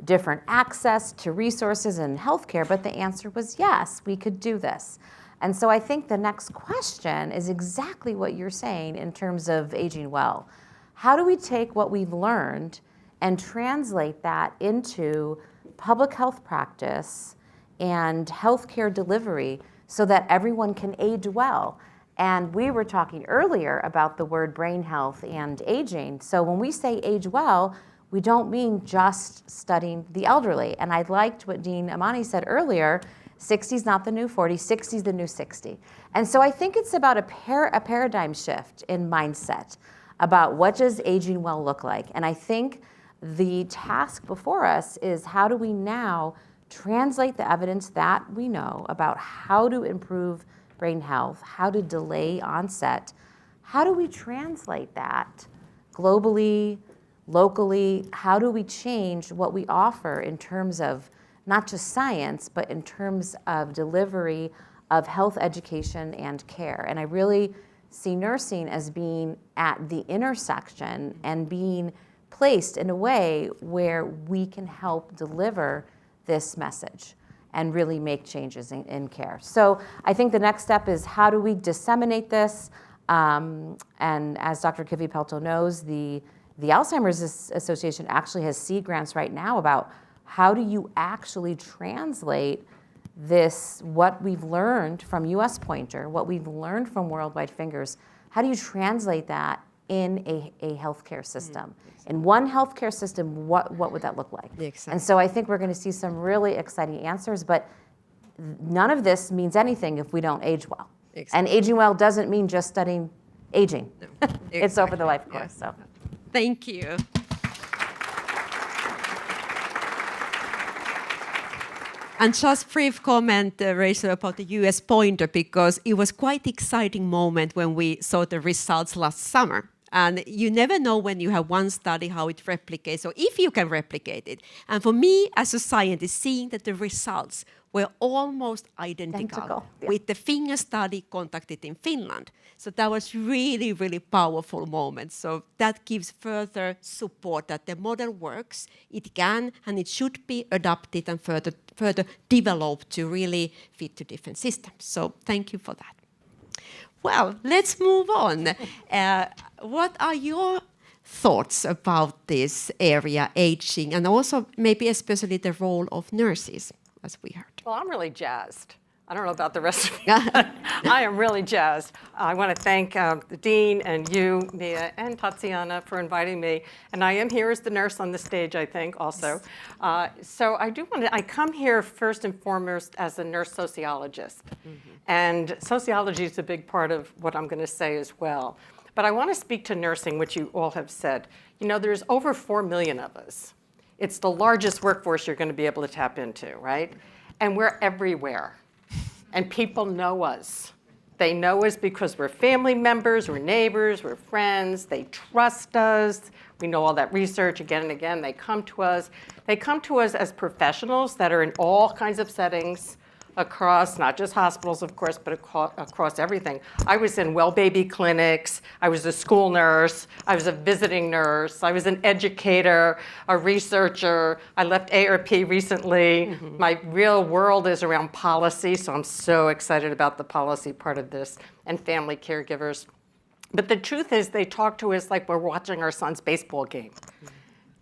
different access to resources and healthcare, but the answer was yes, we could do this. And so I think the next question is exactly what you're saying in terms of aging well. How do we take what we've learned and translate that into public health practice and healthcare delivery so that everyone can age well? And we were talking earlier about the word brain health and aging. So when we say age well, we don't mean just studying the elderly. And I liked what Dean Amani said earlier, 60 is not the new 40, 60 is the new 60. And so I think it's about a paradigm shift in mindset about what does aging well look like. And I think the task before us is how do we now translate the evidence that we know about how to improve brain health, how to delay onset, how do we translate that globally, locally, how do we change what we offer in terms of not just science, but in terms of delivery of health education and care. And I really see nursing as being at the intersection and being placed in a way where we can help deliver this message and really make changes in care. So I think the next step is how do we disseminate this? And as Dr. Kivipelto knows, the Alzheimer's Association actually has seed grants right now about how do you actually translate this, what we've learned from US Pointer, what we've learned from Worldwide Fingers, how do you translate that in a healthcare system? In one healthcare system, what would that look like? Exactly. And so I think we're going to see some really exciting answers, but none of this means anything if we don't age well. Exactly. And aging well doesn't mean just studying aging. No, It's over the life Yeah. course. So. Thank you. And just brief comment, Rachel, about the US Pointer, because it was quite exciting moment when we saw the results last summer. And you never know when you have one study how it replicates, or if you can replicate it. And for me, as a scientist, seeing that the results were almost identical. Yeah. With the finger study conducted in Finland. So that was really, really powerful moment. So that gives further support that the model works. It can and it should be adapted and further developed to really fit to different systems. So thank you for that. Well, let's move on. What are your thoughts about this area, aging, and also maybe especially the role of nurses, as we heard? Well, I'm really jazzed. I don't know about the rest of you. I am really jazzed. I want to thank the Dean and you, Miia, and Tatiana for inviting me. And I am here as the nurse on the stage, I think, also. So I come here first and foremost as a nurse sociologist. And sociology is a big part of what I'm going to say as well. But I want to speak to nursing, which you all have said. You know, there's over 4 million of us. It's the largest workforce you're going to be able to tap into, right? And we're everywhere. And people know us. They know us because we're family members, we're neighbors, we're friends, they trust us. We know all that research again and again. They come to us. They come to us as professionals that are in all kinds of settings across, not just hospitals, of course, but across everything. I was in well baby clinics. I was a school nurse. I was a visiting nurse. I was an educator, a researcher. I left ARP recently. My real world is around policy, so I'm so excited about the policy part of this, and family caregivers. But the truth is they talk to us like we're watching our son's baseball game.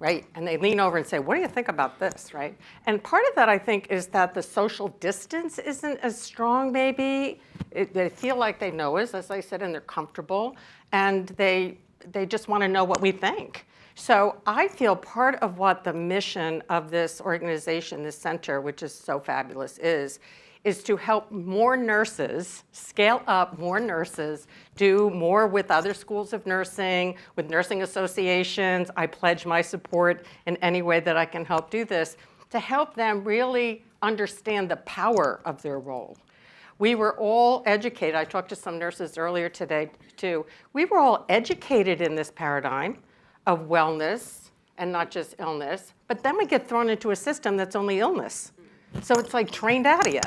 Right? And they lean over and say, what do you think about this, right? And part of that, I think, is that the social distance isn't as strong, maybe. They feel like they know us, as I said, and they're comfortable. And they just want to know what we think. So I feel part of what the mission of this organization, this center, which is so fabulous, is to help more nurses, scale up more nurses, do more with other schools of nursing, with nursing associations. I pledge my support in any way that I can help do this, to help them really understand the power of their role. We were all educated. I talked to some nurses earlier today, too. We were all educated in this paradigm of wellness and not just illness, but then we get thrown into a system that's only illness. So it's like trained out of you.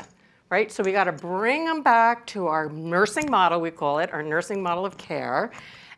Right? So we got to bring them back to our nursing model, we call it, our nursing model of care,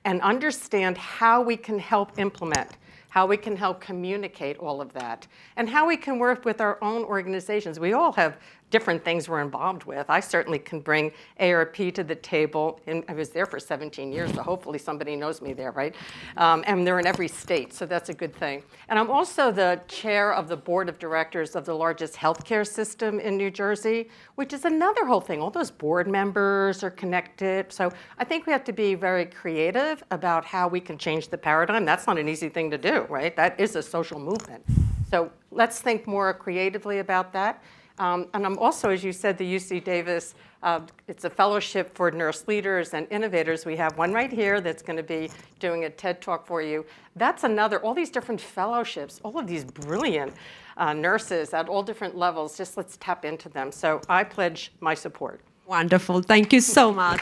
and understand how we can help implement, how we can help communicate all of that, and how we can work with our own organizations. We all have different things we're involved with. I certainly can bring ARP to the table, and I was there for 17 years, so hopefully somebody knows me there, right? And they're in every state, so that's a good thing. And I'm also the chair of the board of directors of the largest healthcare system in New Jersey, which is another whole thing. All those board members are connected. So I think we have to be very creative about how we can change the paradigm. That's not an easy thing to do. right? That is a social movement. So let's think more creatively about that. And I'm also, as you said, the UC Davis, it's a fellowship for nurse leaders and innovators. We have one right here that's going to be doing a TED Talk for you. That's another, all these different fellowships, all of these brilliant nurses at all different levels, just let's tap into them. So I pledge my support. Wonderful. Thank you so much.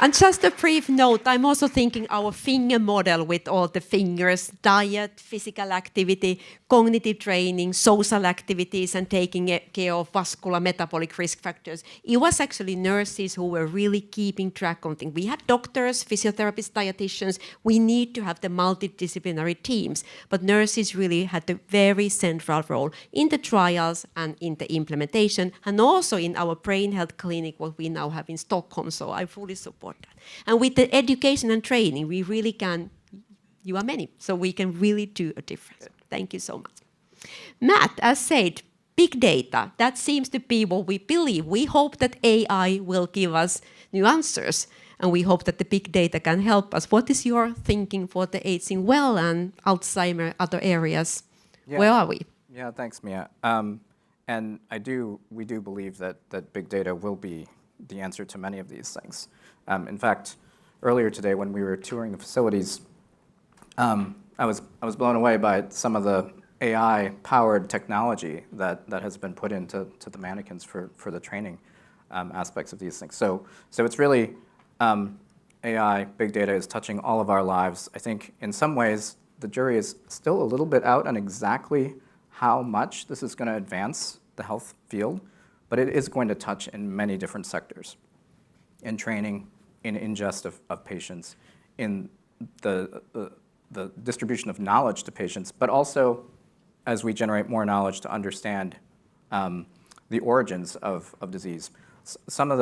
And just a brief note, I'm also thinking our finger model with all the fingers, diet, physical activity, cognitive training, social activities, and taking care of vascular metabolic risk factors. It was actually nurses who were really keeping track on things. We had doctors, physiotherapists, dietitians. We need to have the multidisciplinary teams, but nurses really had a very central role in the trials and in the implementation, and also in our brain health clinic, what we now have in Stockholm. So I fully support that. And with the education and training, we really can, you are many, so we can really do a difference. Thank you so much. Matt, as said, big data, that seems to be what we believe. We hope that AI will give us new answers, and we hope that the big data can help us. What is your thinking for the aging well and Alzheimer, other areas? Yeah. Where are we? Yeah, thanks, Miia. And we do believe that big data will be the answer to many of these things. In fact, earlier today when we were touring the facilities, I was blown away by some of the AI-powered technology that has been put into the mannequins for the training aspects of these things. So it's really AI, big data is touching all of our lives. I think in some ways the jury is still a little bit out on exactly how much this is going to advance the health field, but it is going to touch in many different sectors. In training, in ingest of patients, in the distribution of knowledge to patients, but also as we generate more knowledge to understand the origins of disease. Some of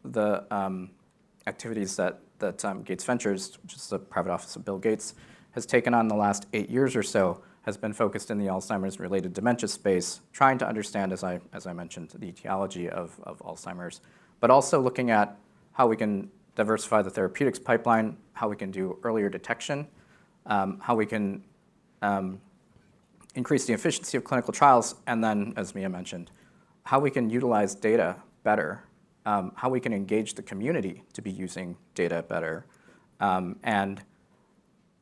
the activities that Gates Ventures, which is the private office of Bill Gates, has taken on the last 8 years or so has been focused in the Alzheimer's-related dementia space, trying to understand, as I mentioned, the etiology of Alzheimer's, but also looking at how we can diversify the therapeutics pipeline, how we can do earlier detection, how we can increase the efficiency of clinical trials, and then, as Miia mentioned, how we can utilize data better, how we can engage the community to be using data better, and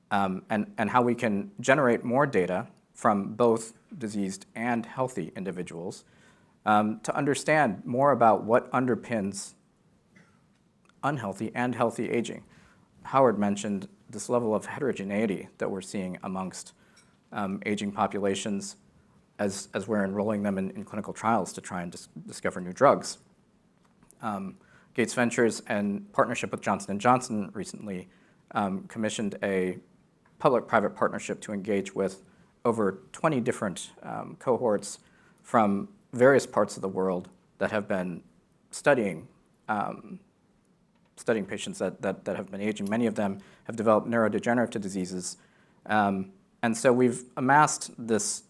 how we can generate more data from both diseased and healthy individuals to understand more about what underpins unhealthy and healthy aging. Howard mentioned this level of heterogeneity that we're seeing amongst aging populations as we're enrolling them in clinical trials to try and discover new drugs. Gates Ventures, in partnership with Johnson & Johnson, recently commissioned a public-private partnership to engage with over 20 different cohorts from various parts of the world that have been studying patients that have been aging. Many of them have developed neurodegenerative diseases. And so we've amassed this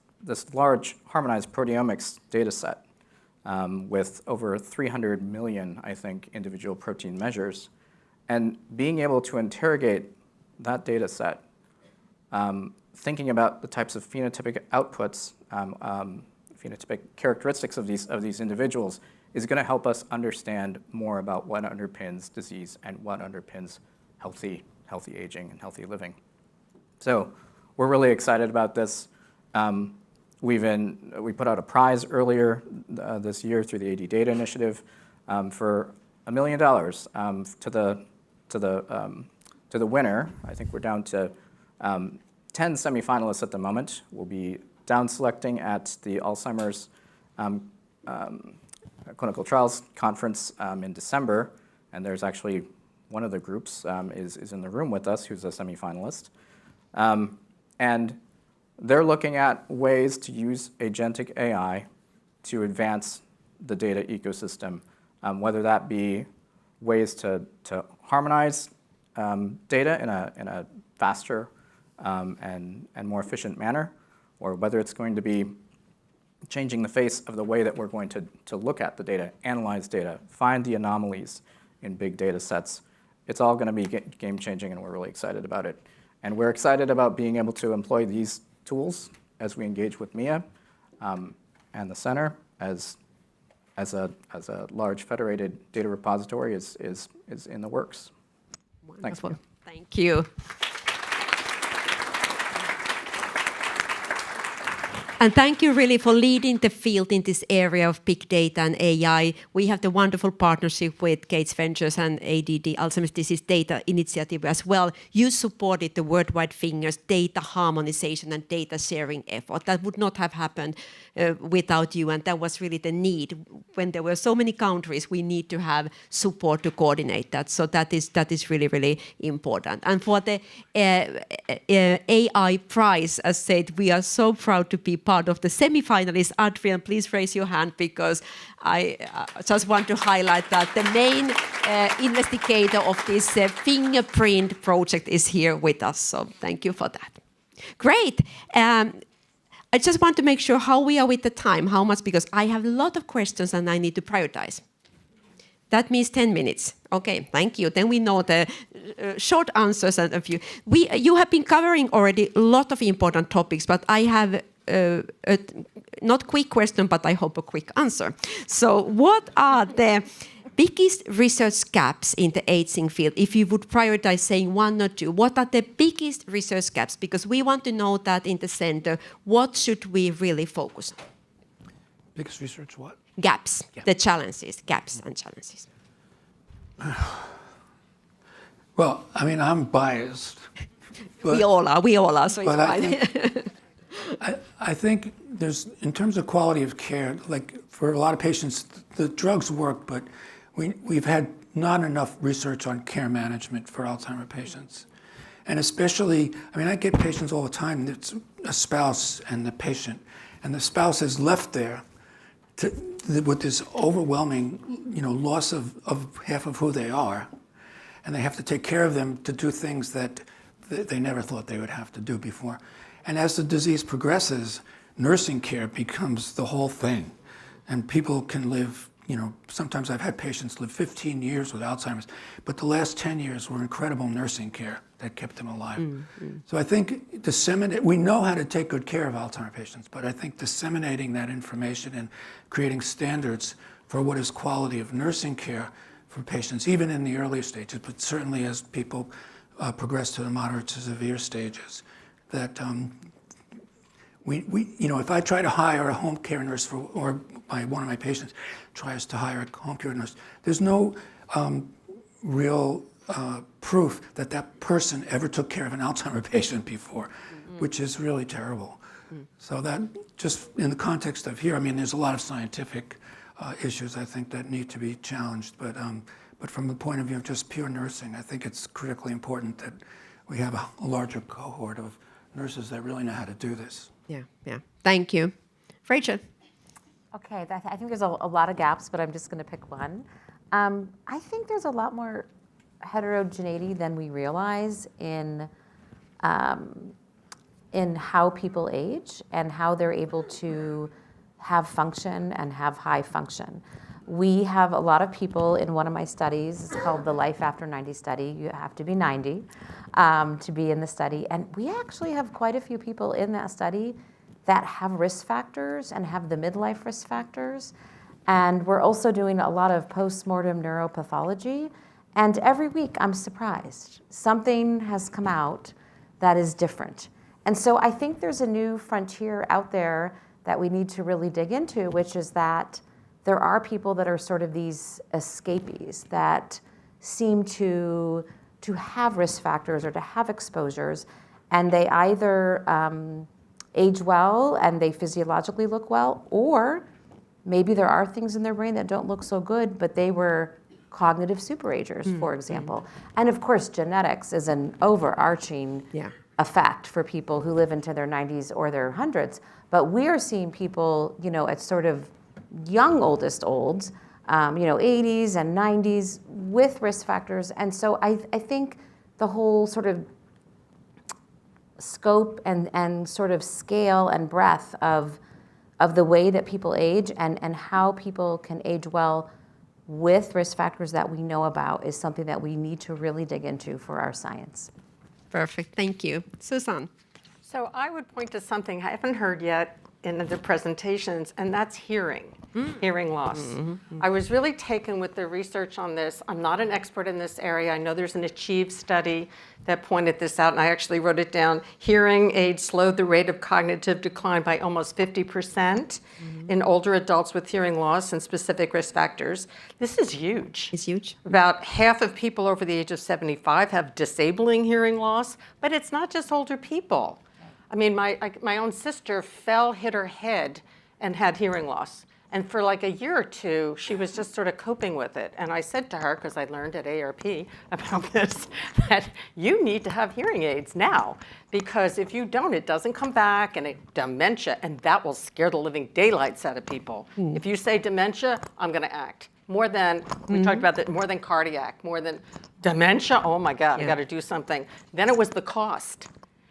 large harmonized proteomics data set with over 300 million, I think, individual protein measures. And being able to interrogate that data set, thinking about the types of phenotypic outputs, phenotypic characteristics of these individuals, is going to help us understand more about what underpins disease and what underpins healthy aging and healthy living. So we're really excited about this. We put out a prize earlier this year through the AD Data Initiative for $1 million to the winner. I think we're down to 10 semifinalists at the moment. We'll be down selecting at the Alzheimer's Clinical Trials Conference in December, and there's actually one of the groups is in the room with us who's a semifinalist. And they're looking at ways to use agentic AI to advance the data ecosystem, whether that be ways to harmonize data in a faster and more efficient manner, or whether it's going to be changing the face of the way that we're going to look at the data, analyze data, find the anomalies in big data sets. it's all going to be game-changing, and we're really excited about it. And we're excited about being able to employ these tools as we engage with Miia and the center as a large federated data repository is in the works. Thanks, Miia. Thank you. And thank you really for leading the field in this area of big data and AI. We have the wonderful partnership with Gates Ventures and ADD, Alzheimer's Disease Data Initiative as well. You supported the worldwide fingers data harmonization and data sharing effort. That would not have happened without you, and that was really the need. When there were so many countries, we need to have support to coordinate that. So that is really, really important. And for the AI prize, as said, we are so proud to be part of the semi-finalists. Adrian, please raise your hand, because I just want to highlight that the main investigator of this fingerprint project is here with us. So thank you for that. Great. I just want to make sure how we are with the time, how much, because I have a lot of questions and I need to prioritize. That means 10 minutes. Okay, thank you. Then we know the short answers and a few. You have been covering already a lot of important topics, but I have a not quick question, but I hope a quick answer. So what are the biggest research gaps in the aging field? If you would prioritize saying one or two, what are the biggest research gaps? Because we want to know that in the center, what should we really focus on? Biggest research what? Gaps, Yeah. the challenges, gaps and challenges. Well, I mean, I'm biased. But, We all are, so it's but I fine. think, I think there's, in terms of quality of care, like for a lot of patients, the drugs work, but we've had not enough research on care management for Alzheimer's patients. And especially, I mean, I get patients all the time, it's a spouse and the patient, and the spouse is left there with this overwhelming, loss of half of who they are, and they have to take care of them to do things that they never thought they would have to do before. And as the disease progresses, nursing care becomes the whole thing, and people can live, sometimes I've had patients live 15 years with Alzheimer's, but the last 10 years were incredible nursing care that kept them alive. Mm-hmm. So I think we know how to take good care of Alzheimer's patients, but I think disseminating that information and creating standards for what is quality of nursing care for patients, even in the earlier stages, but certainly as people progress to the moderate to severe stages, that if I try to hire a home care nurse or one of my patients tries to hire a home care nurse, there's no real proof that that person ever took care of an Alzheimer's patient before, which is really terrible. So that, just in the context of here, I mean, there's a lot of scientific issues, I think, that need to be challenged. But from the point of view of just pure nursing, I think it's critically important that we have a larger cohort of nurses that really know how to do this. Yeah. Thank you. Rachel. Okay, I think there's a lot of gaps, but I'm just going to pick one. I think there's a lot more heterogeneity than we realize in how people age and how they're able to have function and have high function. We have a lot of people in one of my studies. It's called the Life After 90 study. You have to be 90 to be in the study. And we actually have quite a few people in that study that have risk factors and have the midlife risk factors. And we're also doing a lot of post-mortem neuropathology. And every week I'm surprised. Something has come out that is different. And so I think there's a new frontier out there that we need to really dig into, which is that there are people that are sort of these escapees that seem to have risk factors or to have exposures, and they either age well and they physiologically look well, or maybe there are things in their brain that don't look so good, but they were cognitive superagers, for example. And of course, genetics is an overarching effect for people who live into their 90s or their 100s. But we are seeing people, at sort of young oldest olds, 80s and 90s with risk factors. And so I think the whole sort of scope and sort of scale and breadth of the way that people age and how people can age well with risk factors that we know about is something that we need to really dig into for our science. Perfect. Thank you. Susan. So I would point to something I haven't heard yet in the presentations, and that's hearing loss. I was really taken with the research on this. I'm not an expert in this area. I know there's an Achieve study that pointed this out, and I actually wrote it down. Hearing aids slowed the rate of cognitive decline by almost 50% in older adults with hearing loss and specific risk factors. This is huge. It's huge. About half of people over the age of 75 have disabling hearing loss, but it's not just older people. I mean, my own sister hit her head and had hearing loss. And for like a year or two, she was just sort of coping with it. And I said to her, because I learned at ARP about this, that you need to have hearing aids now. Because if you don't, it doesn't come back, and dementia, and that will scare the living daylights out of people. If you say dementia, I'm going to act. More than, we talked about that, more than cardiac, more than dementia, oh my God, I got to do something. Then it was the cost.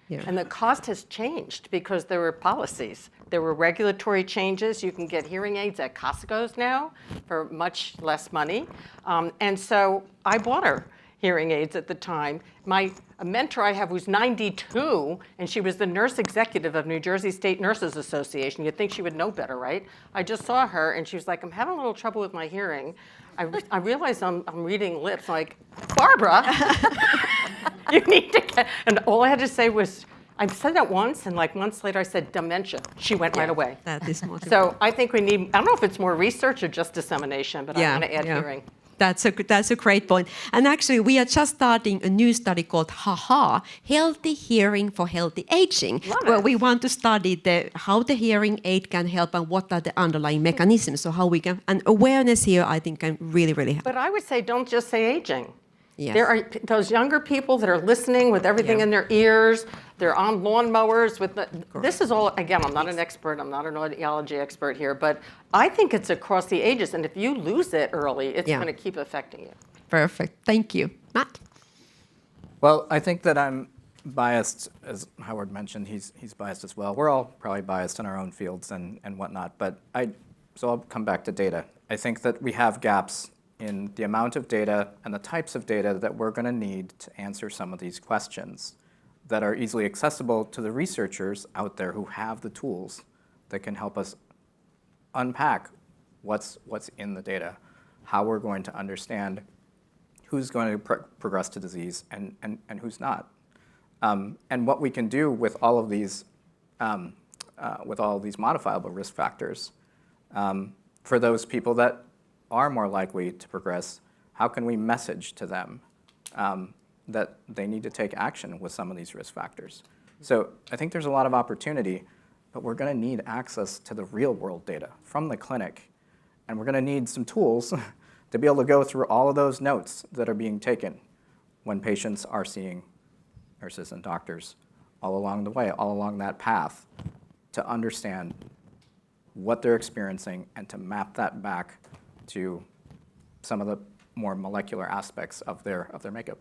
Yeah. And the cost has changed because there were policies. There were regulatory changes. You can get hearing aids at Costco's now for much less money. And so I bought her hearing aids at the time. A mentor I have who's 92, and she was the nurse executive of New Jersey State Nurses Association. You'd think she would know better, right? I just saw her, and she was like, I'm having a little trouble with my hearing. I realize I'm reading lips. I'm like, Barbara, you need to get, and all I had to say was, I said that once, and like months later I said dementia. She went right away. That is more. So I think we need, I don't know if it's more research or just dissemination, but I want to add hearing. That's a great point. And actually, we are just starting a new study called HAHA, Healthy Hearing for Healthy Aging, where we want to study how the hearing aid can help and what are the underlying mechanisms. So how we can, and awareness here, I think, can really, really help. But I would say don't just say aging. Yes. There are those younger people that are listening with everything in their ears. They're on lawnmowers with this is all, again, I'm not an expert, I'm not an audiology expert here, but I think it's across the ages. And if you lose it early, it's going to keep affecting you. Perfect. Thank you. Matt? Well, I think that I'm biased, as Howard mentioned, he's biased as well. We're all probably biased in our own fields and whatnot, but so I'll come back to data. I think that we have gaps in the amount of data and the types of data that we're going to need to answer some of these questions that are easily accessible to the researchers out there who have the tools that can help us unpack what's in the data, how we're going to understand who's going to progress to disease and who's not, and what we can do with all of these modifiable risk factors for those people that are more likely to progress. How can we message to them that they need to take action with some of these risk factors? So I think there's a lot of opportunity, but we're going to need access to the real world data from the clinic, and we're going to need some tools to be able to go through all of those notes that are being taken when patients are seeing nurses and doctors all along the way, all along that path, to understand what they're experiencing and to map that back to some of the more molecular aspects of their makeup.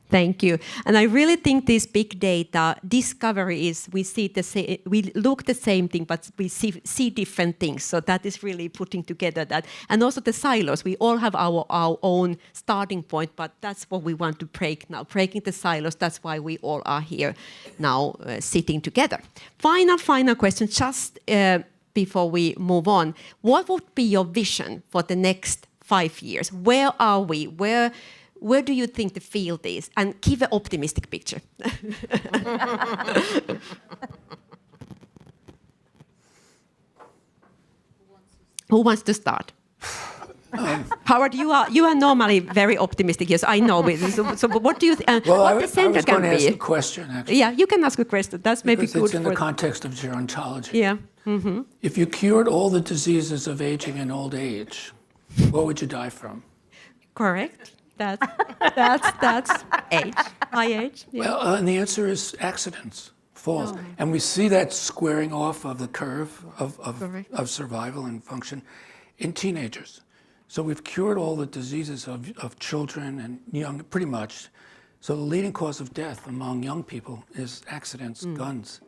Thank you. And I really think this big data discovery is we look the same thing, but we see different things. So that is really putting together that. And also the silos. We all have our own starting point, but that's what we want to break now. Breaking the silos, that's why we all are here now sitting together. Final question, just before we move on. What would be your vision for the next 5 years? Where are we? Where do you think the field is? And give an optimistic picture. Who wants to start? Howard, you are normally very optimistic. Yes, I know. So what do you think? Well, what the center I was going to ask be? a question, actually. Yeah, you can ask a question. That's maybe Because good it's in for the context of gerontology. Yeah. Mm-hmm. If you cured all the diseases of aging and old age, what would you die from? Correct. That's age, high age. Yeah. Well, and the answer is accidents, falls. Oh. And we see that squaring off of the curve of survival and function in teenagers. So we've cured all the diseases of children and young, pretty much. So the leading cause of death among young people is accidents, guns.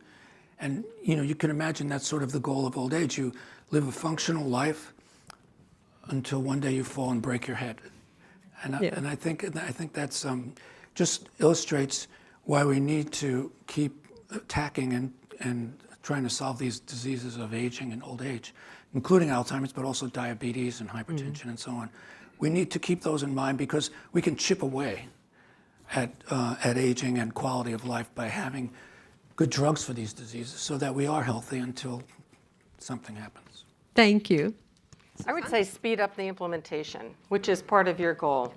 And you can imagine that's sort of the goal of old age. You live a functional life, until one day you fall and break your head. And I think that's just illustrates why we need to keep attacking and trying to solve these diseases of aging and old age, including Alzheimer's, but also diabetes and hypertension and so on. We need to keep those in mind because we can chip away at aging and quality of life by having good drugs for these diseases so that we are healthy until something happens. Thank you. I would say speed up the implementation, which is part of your goal.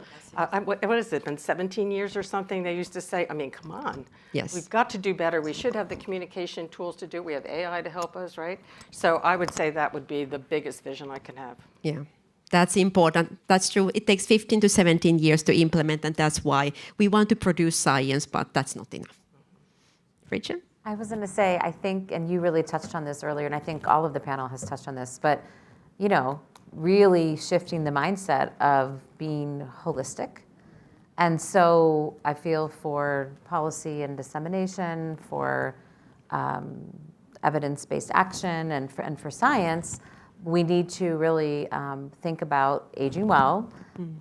What has it been, 17 years or something? They used to say, I mean, come on. Yes. We've got to do better. We should have the communication tools to do it. We have AI to help us, right? So I would say that would be the biggest vision I can have. Yeah, that's important. That's true. It takes 15 to 17 years to implement, and that's why we want to produce science, but that's not enough. Rachel? I was going to say, I think, and you really touched on this earlier, and I think all of the panel has touched on this, but, really shifting the mindset of being holistic. And so I feel for policy and dissemination, for evidence-based action, and for science, we need to really think about aging well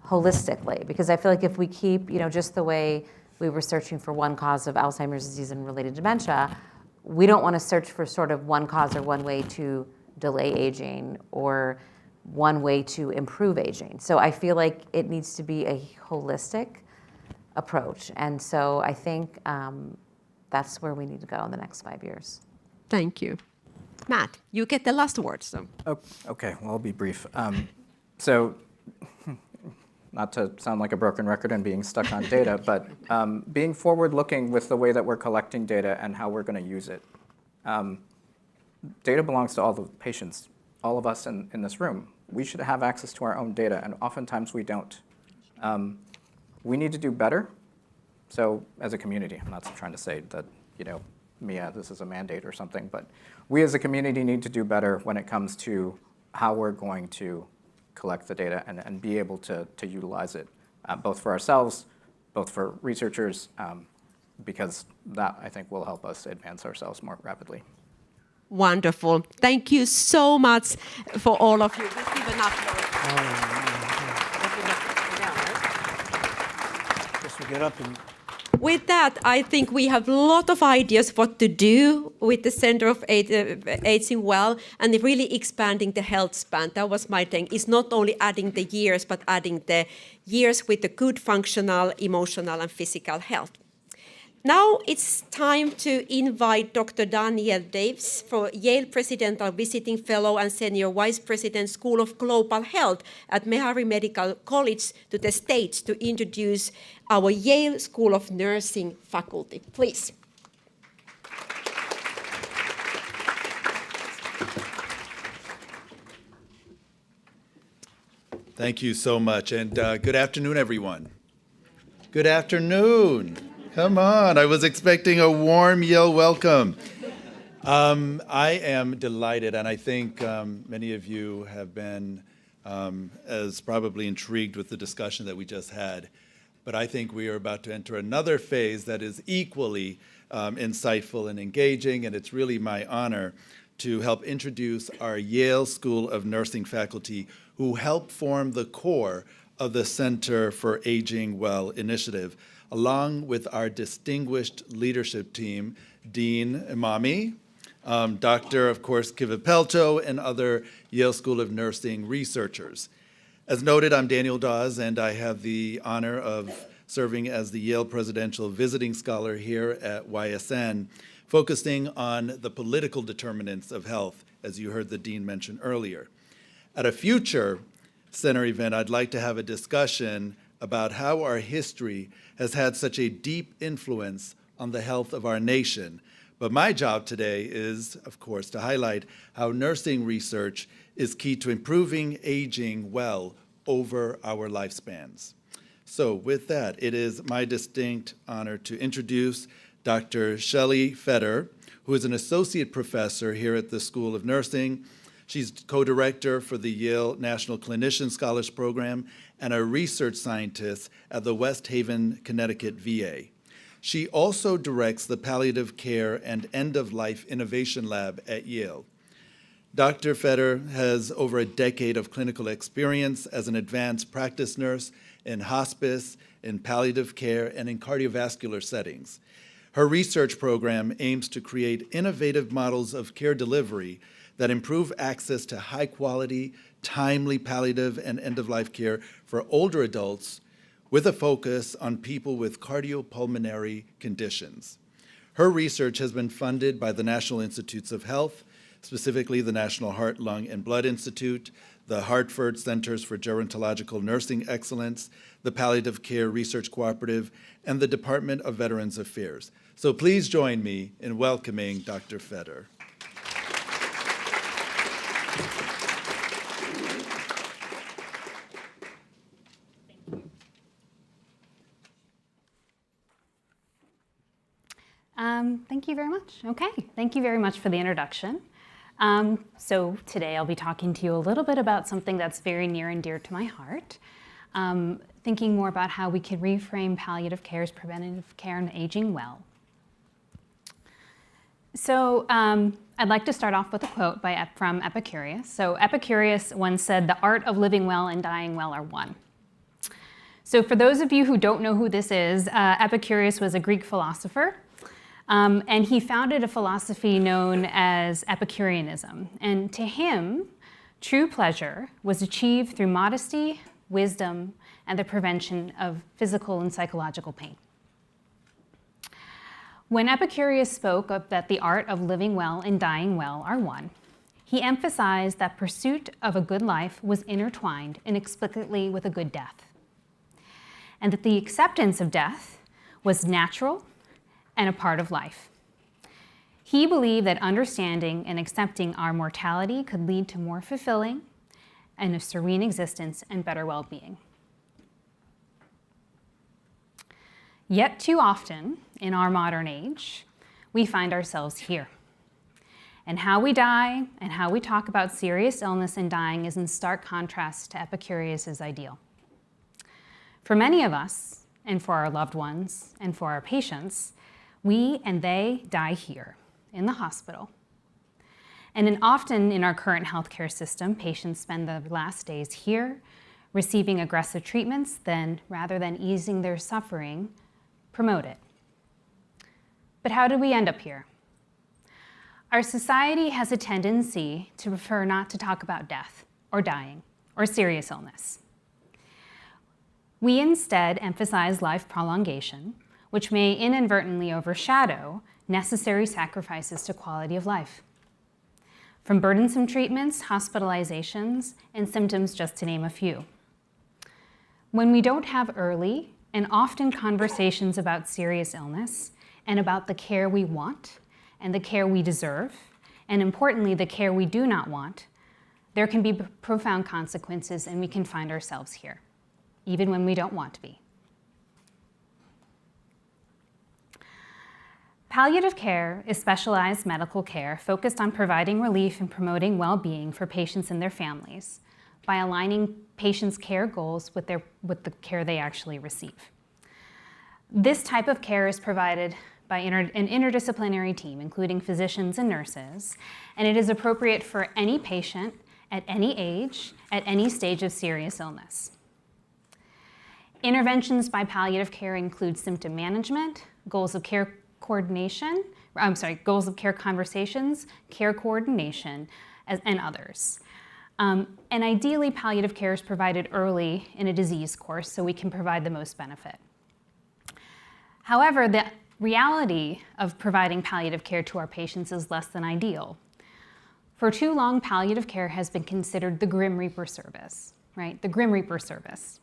holistically. Because I feel like if we keep, just the way we were searching for one cause of Alzheimer's disease and related dementia, we don't want to search for sort of one cause or one way to delay aging or one way to improve aging. So I feel like it needs to be a holistic approach. And so I think that's where we need to go in the next 5 years. Thank you. Matt, you get the last word. So. Okay, well, I'll be brief. So, not to sound like a broken record and being stuck on data, but being forward-looking with the way that we're collecting data and how we're going to use it. Data belongs to all the patients, all of us in this room. We should have access to our own data, and oftentimes we don't. We need to do better. So as a community, I'm not trying to say that, Miia, this is a mandate or something, but we as a community need to do better when it comes to how we're going to collect the data and be able to utilize it, both for ourselves, both for researchers, because that, I think, will help us advance ourselves more rapidly. Wonderful. Thank you so much for all of you. Let's give an applause. Guess we get up and With that, I think we have a lot of ideas what to do with the Center of Aging Well and really expanding the health span. That was my thing. It's not only adding the years, but adding the years with the good functional, emotional, and physical health. Now it's time to invite Dr. Daniel Davis, for Yale Presidential Visiting Fellow and Senior Vice President, School of Global Health at Meharry Medical College, to the stage to introduce our Yale School of Nursing faculty. Please. Thank you so much, and good afternoon, everyone. Good afternoon. Come on, I was expecting a warm Yale welcome. I am delighted, and I think many of you have been as probably intrigued with the discussion that we just had. But I think we are about to enter another phase that is equally insightful and engaging, and it's really my honor to help introduce our Yale School of Nursing faculty who help form the core of the Center for Aging Well initiative, along with our distinguished leadership team, Dean Imami, Dr., of course, Kivipelto, and other Yale School of Nursing researchers. As noted, I'm Daniel Dawes, and I have the honor of serving as the Yale Presidential Visiting Scholar here at YSN, focusing on the political determinants of health, as you heard the Dean mention earlier. At a future center event, I'd like to have a discussion about how our history has had such a deep influence on the health of our nation. But my job today is, of course, to highlight how nursing research is key to improving aging well over our lifespans. So with that, it is my distinct honor to introduce Dr. Shelley Fetter, who is an associate professor here at the School of Nursing. She's co-director for the Yale National Clinician Scholars Program and a research scientist at the West Haven, Connecticut VA. She also directs the Palliative Care and End-of-Life Innovation Lab at Yale. Dr. Fetter has over a decade of clinical experience as an advanced practice nurse in hospice, in palliative care, and in cardiovascular settings. Her research program aims to create innovative models of care delivery that improve access to high-quality, timely palliative and end-of-life care for older adults with a focus on people with cardiopulmonary conditions. Her research has been funded by the National Institutes of Health, specifically the National Heart, Lung, and Blood Institute, the Hartford Centers for Gerontological Nursing Excellence, the Palliative Care Research Cooperative, and the Department of Veterans Affairs. So please join me in welcoming Dr. Fetter. Thank you very much. Okay, thank you very much for the introduction. So today I'll be talking to you a little bit about something that's very near and dear to my heart, thinking more about how we can reframe palliative care as preventative care and aging well. So I'd like to start off with a quote from Epicurus. So Epicurus once said, "The art of living well and dying well are one." So for those of you who don't know who this is, Epicurus was a Greek philosopher. And he founded a philosophy known as Epicureanism. And to him, true pleasure was achieved through modesty, wisdom, and the prevention of physical and psychological pain. When Epicurus spoke of that the art of living well and dying well are one, he emphasized that pursuit of a good life was intertwined inexplicably with a good death, and that the acceptance of death was natural and a part of life. He believed that understanding and accepting our mortality could lead to more fulfilling and a serene existence and better well-being. Yet too often in our modern age, we find ourselves here. And how we die and how we talk about serious illness and dying is in stark contrast to Epicurus's ideal. For many of us, and for our loved ones, and for our patients, we and they die here, in the hospital. And often in our current healthcare system, patients spend their last days here, receiving aggressive treatments, then rather than easing their suffering, promote it. But how did we end up here? Our society has a tendency to prefer not to talk about death, or dying, or serious illness. We instead emphasize life prolongation, which may inadvertently overshadow necessary sacrifices to quality of life. From burdensome treatments, hospitalizations, and symptoms, just to name a few. When we don't have early and often conversations about serious illness and about the care we want and the care we deserve, and importantly, the care we do not want, there can be profound consequences and we can find ourselves here, even when we don't want to be. Palliative care is specialized medical care focused on providing relief and promoting well-being for patients and their families by aligning patients' care goals with the care they actually receive. This type of care is provided by an interdisciplinary team, including physicians and nurses, and it is appropriate for any patient at any age, at any stage of serious illness. Interventions by palliative care include symptom management, goals of care conversations, care coordination, and others. And ideally, palliative care is provided early in a disease course so we can provide the most benefit. However, the reality of providing palliative care to our patients is less than ideal. For too long, palliative care has been considered the Grim Reaper service, right? The Grim Reaper service.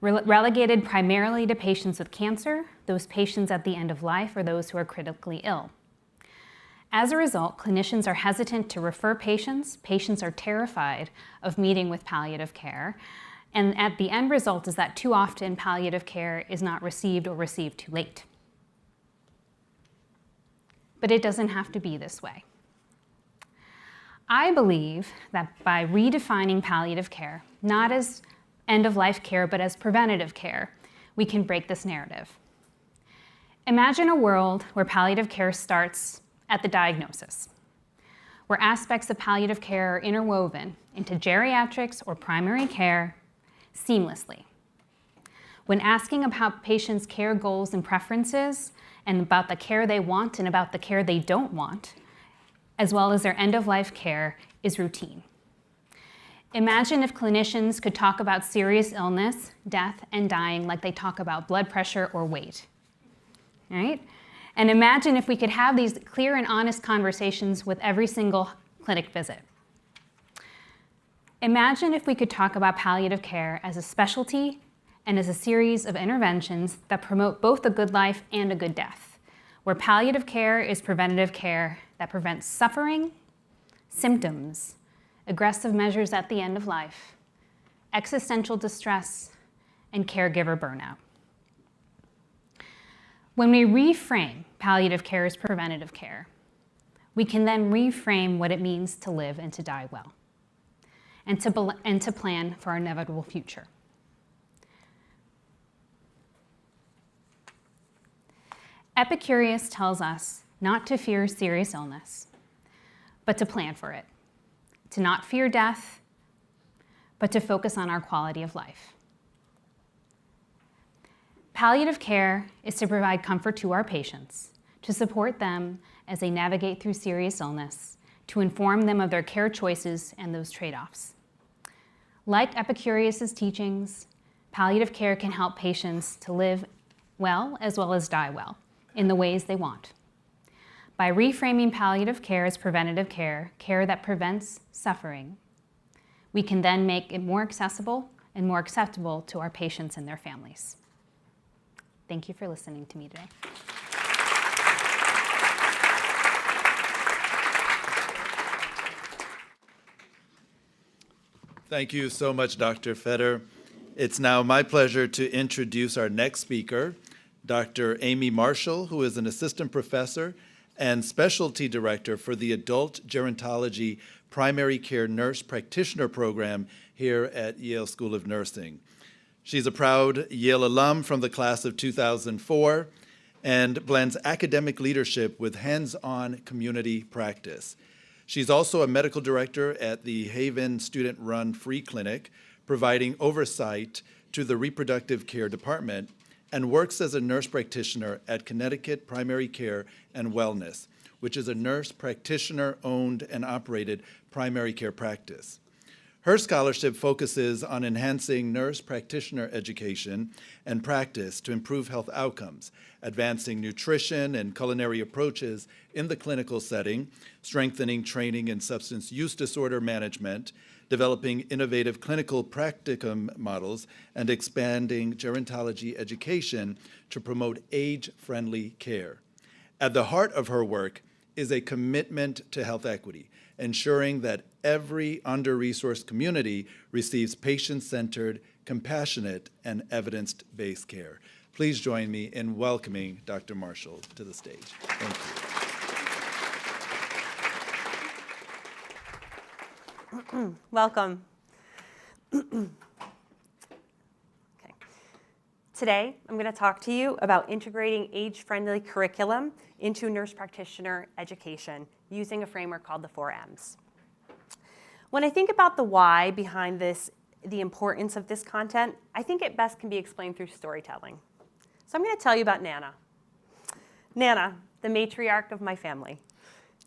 Relegated primarily to patients with cancer, those patients at the end of life, or those who are critically ill. As a result, clinicians are hesitant to refer patients. Patients are terrified of meeting with palliative care. And at the end result is that too often palliative care is not received or received too late. But it doesn't have to be this way. I believe that by redefining palliative care, not as end-of-life care, but as preventative care, we can break this narrative. Imagine a world where palliative care starts at the diagnosis, where aspects of palliative care are interwoven into geriatrics or primary care seamlessly. When asking about patients' care goals and preferences, and about the care they want and about the care they don't want, as well as their end-of-life care, is routine. Imagine if clinicians could talk about serious illness, death, and dying like they talk about blood pressure or weight, right? And imagine if we could have these clear and honest conversations with every single clinic visit. Imagine if we could talk about palliative care as a specialty and as a series of interventions that promote both a good life and a good death, where palliative care is preventative care that prevents suffering, symptoms, aggressive measures at the end of life, existential distress, and caregiver burnout. When we reframe palliative care as preventative care, we can then reframe what it means to live and to die well, and to plan for our inevitable future. Epicurus tells us not to fear serious illness, but to plan for it, to not fear death, but to focus on our quality of life. Palliative care is to provide comfort to our patients, to support them as they navigate through serious illness, to inform them of their care choices and those trade-offs. Like Epicurus's teachings, palliative care can help patients to live well as die well in the ways they want. By reframing palliative care as preventative care, care that prevents suffering, we can then make it more accessible and more acceptable to our patients and their families. Thank you for listening to me today. Thank you so much, Dr. Fetter. It's now my pleasure to introduce our next speaker, Dr. Amy Marshall, who is an assistant professor and specialty director for the Adult Gerontology Primary Care Nurse Practitioner Program here at Yale School of Nursing. She's a proud Yale alum from the class of 2004 and blends academic leadership with hands-on community practice. She's also a medical director at the Haven student-run free clinic, providing oversight to the reproductive care department, and works as a nurse practitioner at Connecticut Primary Care and Wellness, which is a nurse practitioner-owned and operated primary care practice. Her scholarship focuses on enhancing nurse practitioner education and practice to improve health outcomes, advancing nutrition and culinary approaches in the clinical setting, strengthening training in substance use disorder management, developing innovative clinical practicum models, and expanding gerontology education to promote age-friendly care. At the heart of her work is a commitment to health equity, ensuring that every under-resourced community receives patient-centered, compassionate, and evidence-based care. Please join me in welcoming Dr. Marshall to the stage. Thank you. Welcome. Okay. Today, I'm going to talk to you about integrating age-friendly curriculum into nurse practitioner education using a framework called the 4 M's. When I think about the why behind this, the importance of this content, I think it best can be explained through storytelling. So I'm going to tell you about Nana. Nana, the matriarch of my family.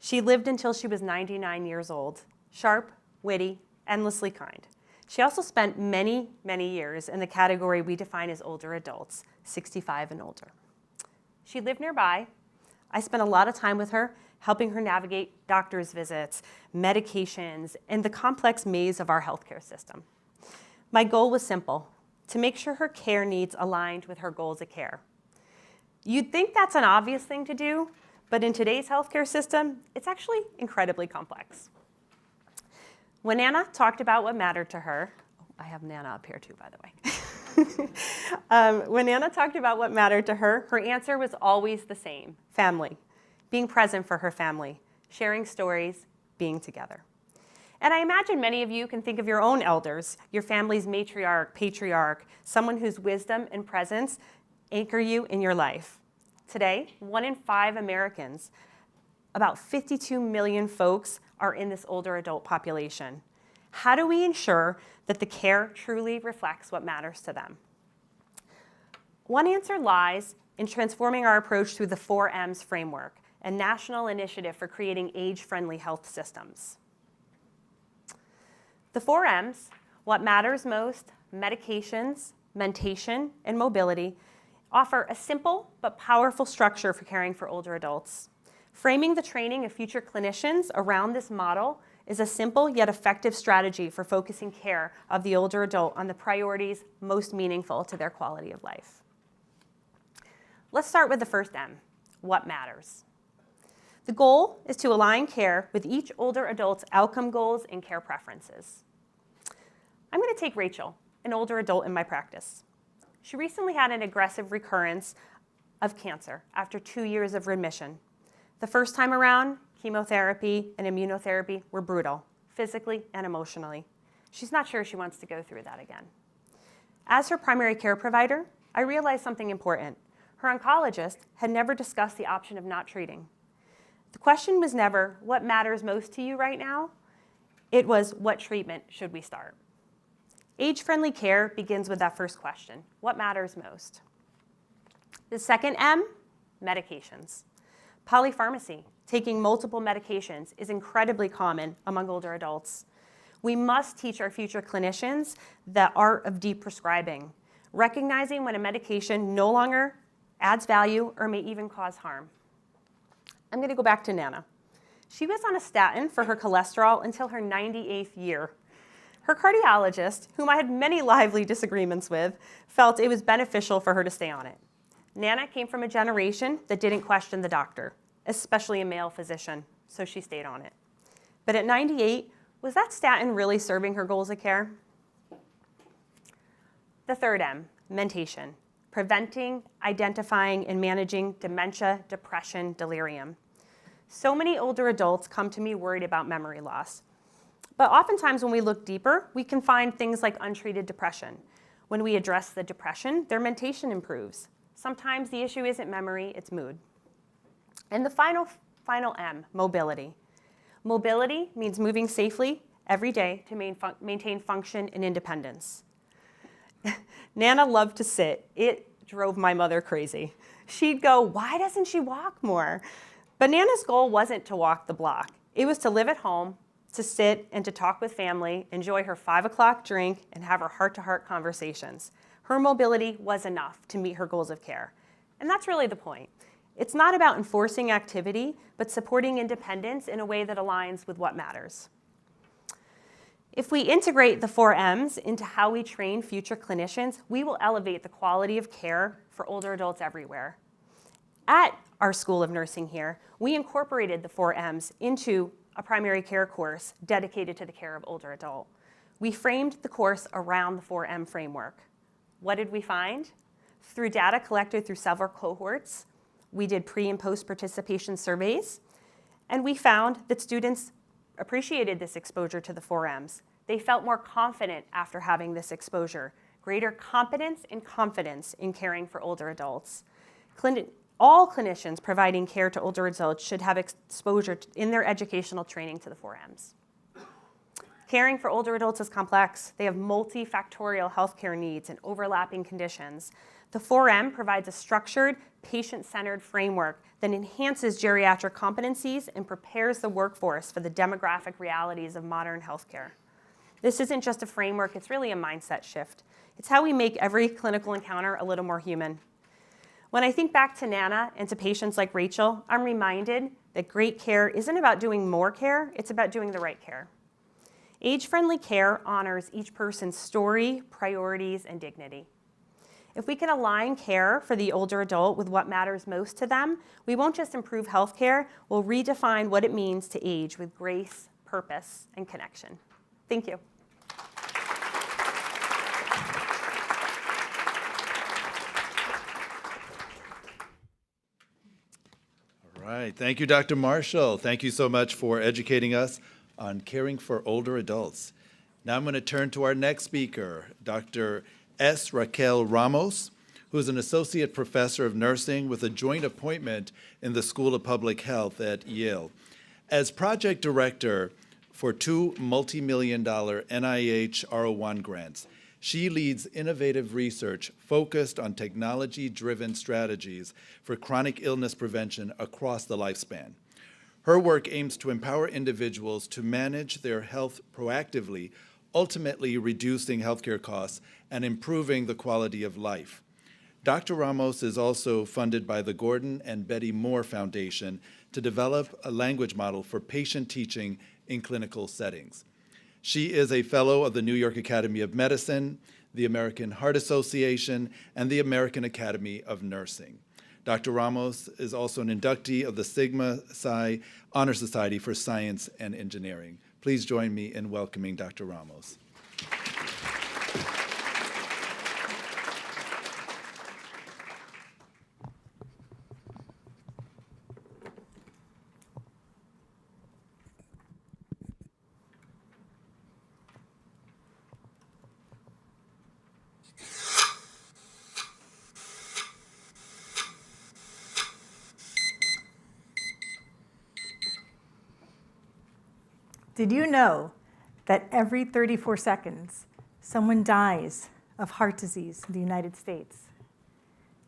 She lived until she was 99 years old, sharp, witty, endlessly kind. She also spent many, many years in the category we define as older adults, 65 and older. She lived nearby. I spent a lot of time with her, helping her navigate doctor's visits, medications, and the complex maze of our healthcare system. My goal was simple, to make sure her care needs aligned with her goals of care. You'd think that's an obvious thing to do, but in today's healthcare system, it's actually incredibly complex. When Nana talked about what mattered to her, I have Nana up here too, by the way. When Nana talked about what mattered to her, her answer was always the same: family, being present for her family, sharing stories, being together. And I imagine many of you can think of your own elders, your family's matriarch, patriarch, someone whose wisdom and presence anchor you in your life. Today, 1 in 5 Americans, about 52 million folks, are in this older adult population? How do we ensure that the care truly reflects what matters to them? One answer lies in transforming our approach through the 4Ms framework, a national initiative for creating age-friendly health systems. The 4Ms, what matters most, medications, mentation, and mobility, offer a simple but powerful structure for caring for older adults. Framing the training of future clinicians around this model is a simple yet effective strategy for focusing care of the older adult on the priorities most meaningful to their quality of life. Let's start with the first M, what matters. The goal is to align care with each older adult's outcome goals and care preferences. I'm going to take Rachel, an older adult in my practice. She recently had an aggressive recurrence of cancer after 2 years of remission. The first time around, chemotherapy and immunotherapy were brutal, physically and emotionally. She's not sure she wants to go through that again. As her primary care provider, I realized something important. Her oncologist had never discussed the option of not treating. The question was never, what matters most to you right now? It was, what treatment should we start? Age-friendly care begins with that first question, what matters most? The second M, medications. Polypharmacy, taking multiple medications, is incredibly common among older adults. We must teach our future clinicians the art of deep prescribing, recognizing when a medication no longer adds value or may even cause harm. I'm going to go back to Nana. She was on a statin for her cholesterol until her 98th year. Her cardiologist, whom I had many lively disagreements with, felt it was beneficial for her to stay on it. Nana came from a generation that didn't question the doctor, especially a male physician, so she stayed on it. But at 98, was that statin really serving her goals of care? The third M, mentation. Preventing, identifying, and managing dementia, depression, delirium. So many older adults come to me worried about memory loss. But oftentimes when we look deeper, we can find things like untreated depression. When we address the depression, their mentation improves. Sometimes the issue isn't memory, it's mood. And the final M, mobility. Mobility means moving safely every day to maintain function and independence. Nana loved to sit. It drove my mother crazy. She'd go, why doesn't she walk more? But Nana's goal wasn't to walk the block. It was to live at home, to sit and to talk with family, enjoy her 5 o'clock drink, and have her heart-to-heart conversations. Her mobility was enough to meet her goals of care. And that's really the point. It's not about enforcing activity, but supporting independence in a way that aligns with what matters. If we integrate the 4Ms into how we train future clinicians, we will elevate the quality of care for older adults everywhere. At our School of Nursing here, we incorporated the 4Ms into a primary care course dedicated to the care of older adult. We framed the course around the 4M framework. What did we find? Through data collected through several cohorts, we did pre- and post-participation surveys, and we found that students appreciated this exposure to the 4Ms. They felt more confident after having this exposure, greater competence and confidence in caring for older adults. All clinicians providing care to older adults should have exposure in their educational training to the 4Ms. Caring for older adults is complex. They have multifactorial healthcare needs and overlapping conditions. The 4M provides a structured, patient-centered framework that enhances geriatric competencies and prepares the workforce for the demographic realities of modern healthcare. This isn't just a framework, it's really a mindset shift. It's how we make every clinical encounter a little more human. When I think back to Nana and to patients like Rachel, I'm reminded that great care isn't about doing more care, it's about doing the right care. Age-friendly care honors each person's story, priorities, and dignity. If we can align care for the older adult with what matters most to them, we won't just improve healthcare, we'll redefine what it means to age with grace, purpose, and connection. Thank you. All right. Thank you, Dr. Marshall. Thank you so much for educating us on caring for older adults. Now I'm going to turn to our next speaker, Dr. S. Raquel Ramos, who is an associate professor of nursing with a joint appointment in the School of Public Health at Yale. As project director for 2 multi-million-dollar NIH R01 grants, she leads innovative research focused on technology-driven strategies for chronic illness prevention across the lifespan. Her work aims to empower individuals to manage their health proactively, ultimately reducing healthcare costs and improving the quality of life. Dr. Ramos is also funded by the Gordon and Betty Moore Foundation to develop a language model for patient teaching in clinical settings. She is a fellow of the New York Academy of Medicine, the American Heart Association, and the American Academy of Nursing. Dr. Ramos is also an inductee of the Sigma Psi Honor Society for Science and Engineering. Please join me in welcoming Dr. Ramos. Did you know that every 34 seconds, someone dies of heart disease in the United States?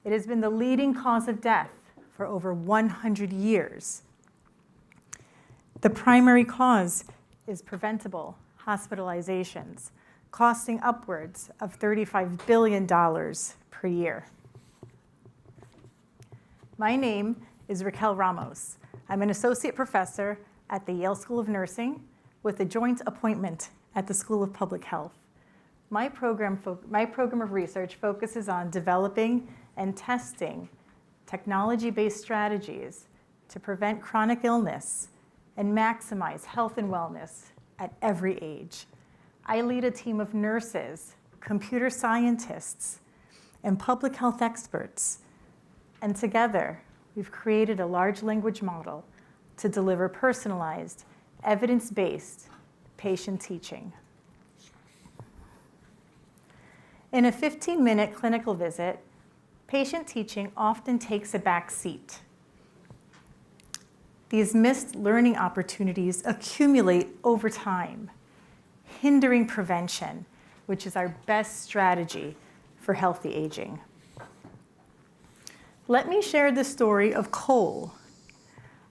It has been the leading cause of death for over 100 years. The primary cause is preventable hospitalizations, costing upwards of $35 billion per year. My name is Raquel Ramos. I'm an associate professor at the Yale School of Nursing with a joint appointment at the School of Public Health. My program of research focuses on developing and testing technology-based strategies to prevent chronic illness and maximize health and wellness at every age. I lead a team of nurses, computer scientists, and public health experts. And together, we've created a large language model to deliver personalized, evidence-based patient teaching. In a 15-minute clinical visit, patient teaching often takes a back seat. These missed learning opportunities accumulate over time, hindering prevention, which is our best strategy for healthy aging. Let me share the story of Cole.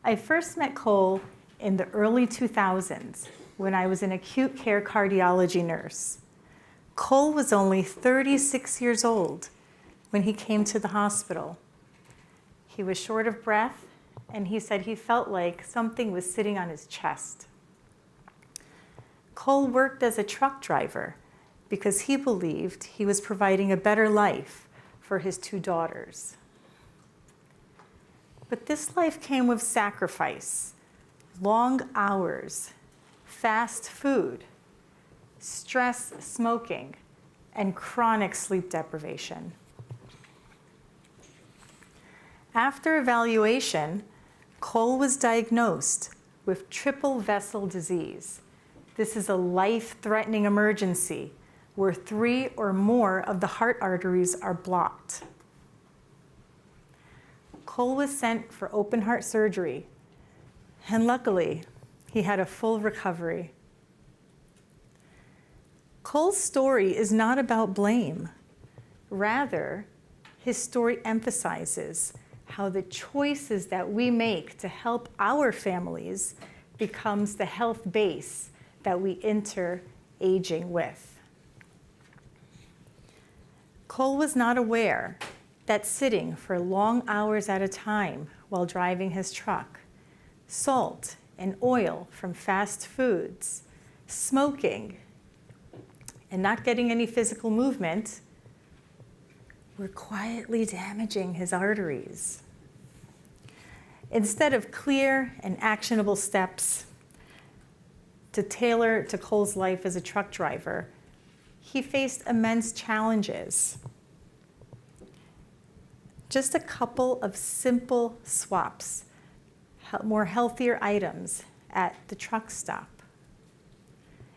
I first met Cole in the early 2000s when I was an acute care cardiology nurse. Cole was only 36 years old when he came to the hospital. He was short of breath, and he said he felt like something was sitting on his chest. Cole worked as a truck driver because he believed he was providing a better life for his 2 daughters. But this life came with sacrifice, long hours, fast food, stress smoking, and chronic sleep deprivation. After evaluation, Cole was diagnosed with triple vessel disease. This is a life-threatening emergency where 3 or more of the heart arteries are blocked. Cole was sent for open heart surgery, and luckily, he had a full recovery. Cole's story is not about blame. Rather, his story emphasizes how the choices that we make to help our families becomes the health base that we enter aging with. Cole was not aware that sitting for long hours at a time while driving his truck, salt and oil from fast foods, smoking, and not getting any physical movement were quietly damaging his arteries. Instead of clear and actionable steps to tailor to Cole's life as a truck driver, he faced immense challenges. Just a couple of simple swaps, more healthier items at the truck stop.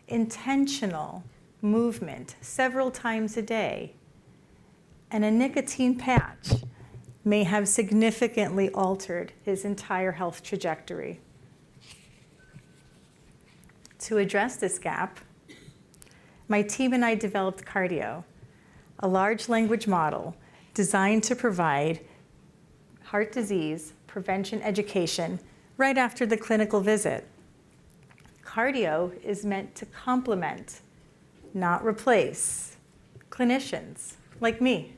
Intentional movement several times a day, and a nicotine patch may have significantly altered his entire health trajectory. To address this gap, my team and I developed Cardio, a large language model designed to provide heart disease prevention education right after the clinical visit. Cardio is meant to complement, not replace, clinicians like me.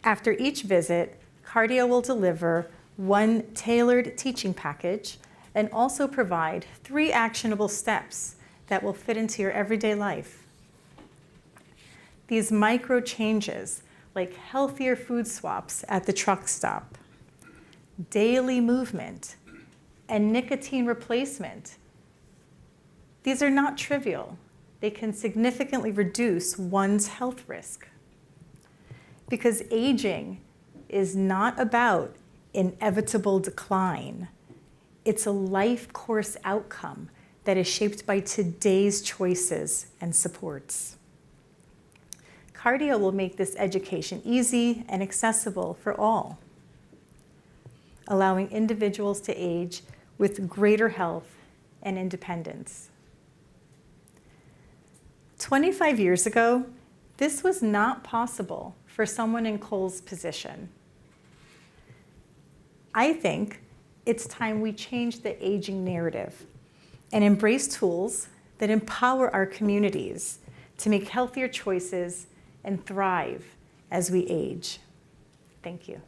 After each visit, Cardio will deliver one tailored teaching package and also provide 3 actionable steps that will fit into your everyday life. These micro changes, like healthier food swaps at the truck stop, daily movement, and nicotine replacement, these are not trivial. They can significantly reduce one's health risk. Because aging is not about inevitable decline. It's a life course outcome that is shaped by today's choices and supports. Cardio will make this education easy and accessible for all, allowing individuals to age with greater health and independence. 25 years ago, this was not possible for someone in Cole's position. I think it's time we change the aging narrative and embrace tools that empower our communities to make healthier choices and thrive as we age. Thank you.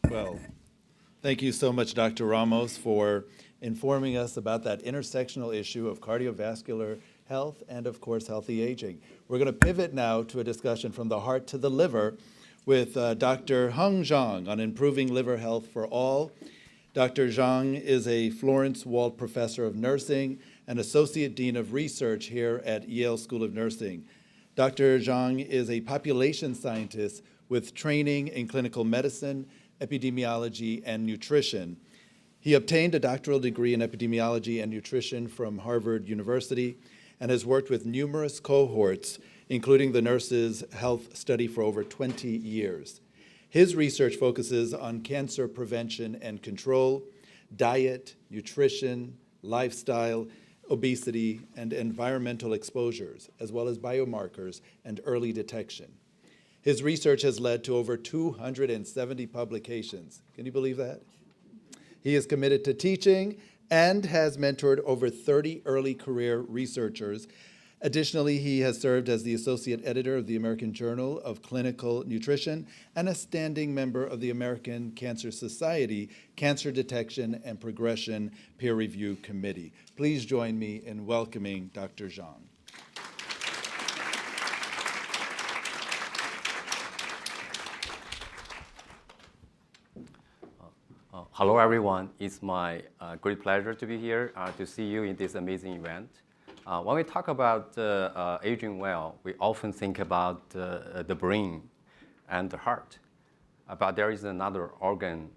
Well, thank you so much, Dr. Ramos, for informing us about that intersectional issue of cardiovascular health and, of course, healthy aging. We're going to pivot now to a discussion from the heart to the liver with Dr. Heng Zhang on improving liver health for all. Dr. Zhang is a Florence Wald Professor of Nursing and Associate Dean of Research here at Yale School of Nursing. Dr. Zhang is a population scientist with training in clinical medicine, epidemiology, and nutrition. He obtained a doctoral degree in epidemiology and nutrition from Harvard University and has worked with numerous cohorts, including the Nurses' Health Study, for over 20 years. His research focuses on cancer prevention and control, diet, nutrition, lifestyle, obesity, and environmental exposures, as well as biomarkers and early detection. His research has led to over 270 publications. Can you believe that? He is committed to teaching and has mentored over 30 early career researchers. Additionally, he has served as the associate editor of the American Journal of Clinical Nutrition and a standing member of the American Cancer Society Cancer Detection and Progression Peer Review Committee. Please join me in welcoming Dr. Zhang. Hello, everyone. It's my great pleasure to be here to see you in this amazing event. When we talk about aging well, we often think about the brain and the heart, but there is another organ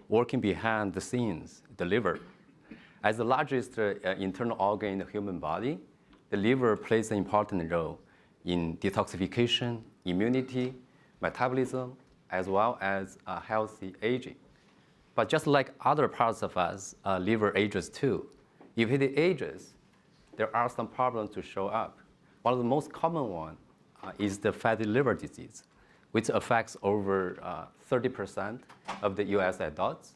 working behind the scenes, the liver. As the largest internal organ in the human body, the liver plays an important role in detoxification, immunity, metabolism, as well as healthy aging. But just like other parts of us, liver ages too. If it ages, there are some problems to show up. One of the most common ones is the fatty liver disease, which affects over 30% of the US adults,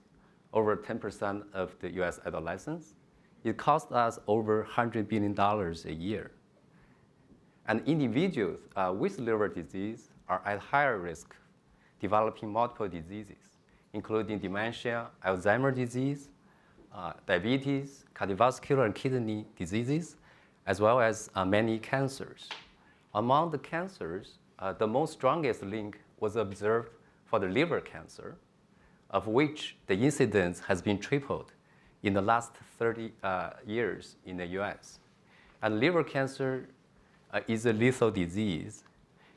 over 10% of the US adolescents. It costs us over $100 billion a year. And individuals with liver disease are at higher risk developing multiple diseases, including dementia, Alzheimer's disease, diabetes, cardiovascular and kidney diseases, as well as many cancers. Among the cancers, the most strongest link was observed for the liver cancer, of which the incidence has been tripled in the last 30 years in the US. And liver cancer is a lethal disease,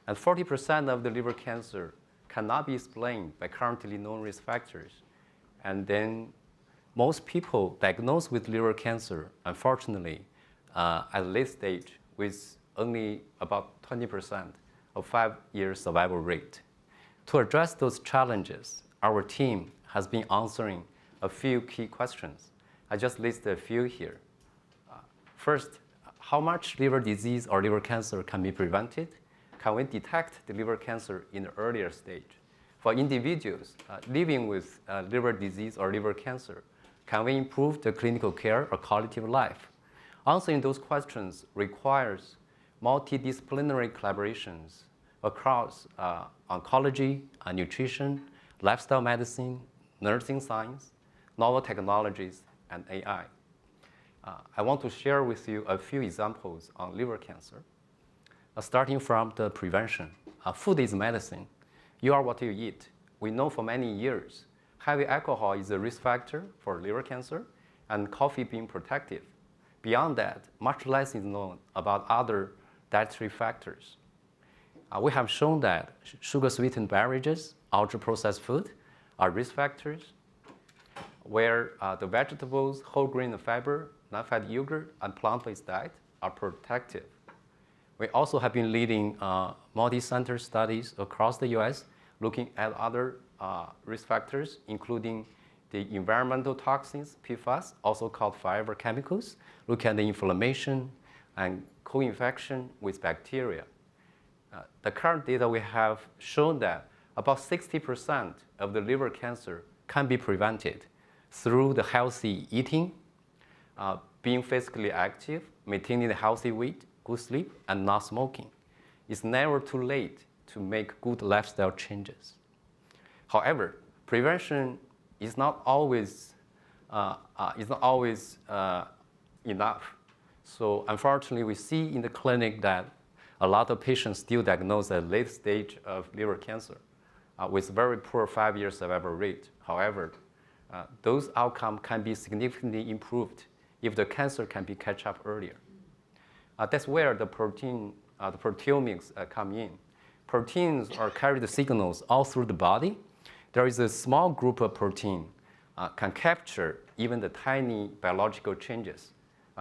and 40% of the liver cancer cannot be explained by currently known risk factors. And then most people diagnosed with liver cancer, unfortunately, at late stage, with only about 20% of 5-year survival rate. To address those challenges, our team has been answering a few key questions. I just listed a few here. First, how much liver disease or liver cancer can be prevented? Can we detect the liver cancer in the earlier stage? For individuals living with liver disease or liver cancer, can we improve the clinical care or quality of life? Answering those questions requires multidisciplinary collaborations across oncology, nutrition, lifestyle medicine, nursing science, novel technologies, and AI. I want to share with you a few examples on liver cancer. Starting from the prevention. Food is medicine. You are what you eat. We know for many years, heavy alcohol is a risk factor for liver cancer and coffee being protective. Beyond that, much less is known about other dietary factors. We have shown that sugar-sweetened beverages, ultra-processed food are risk factors, where the vegetables, whole grain fiber, non-fat yogurt, and plant-based diet are protective. We also have been leading multi-center studies across the US looking at other risk factors, including the environmental toxins, PFAS, also called forever chemicals, look at the inflammation and co-infection with bacteria. The current data we have shown that about 60% of the liver cancer can be prevented through the healthy eating, being physically active, maintaining a healthy weight, good sleep, and not smoking. It's never too late to make good lifestyle changes. However, prevention is not always enough. So unfortunately, we see in the clinic that a lot of patients still diagnosed at late stage of liver cancer with very poor 5-year survival rate. However, those outcomes can be significantly improved if the cancer can be catch up earlier. That's where the proteomics come in. Proteins carry the signals all through the body. There is a small group of protein can capture even the tiny biological changes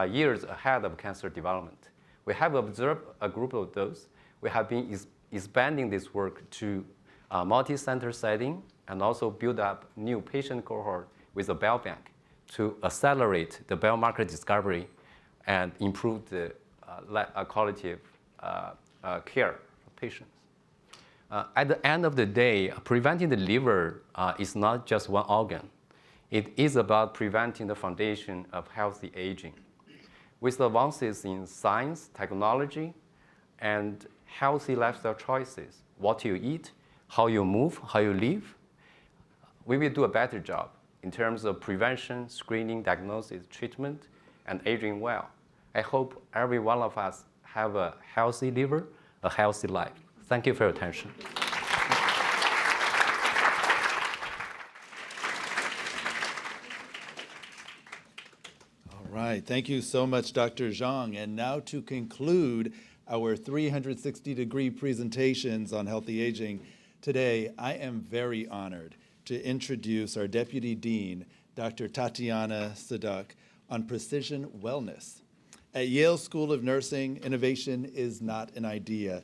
years ahead of cancer development. We have observed a group of those. We have been expanding this work to multi-center setting and also build up new patient cohort with a biobank to accelerate the biomarker discovery and improve the quality of care for patients. At the end of the day, preventing the liver is not just one organ. It is about preventing the foundation of healthy aging. With advances in science, technology, and healthy lifestyle choices, what you eat, how you move, how you live, we will do a better job in terms of prevention, screening, diagnosis, treatment, and aging well. I hope every one of us have a healthy liver, a healthy life. Thank you for your attention. All right, thank you so much, Dr. Zhang. And now to conclude our 360-degree presentations on healthy aging, today I am very honored to introduce our Deputy Dean, Dr. Tatiana Saduk, on precision wellness. At Yale School of Nursing, innovation is not an idea.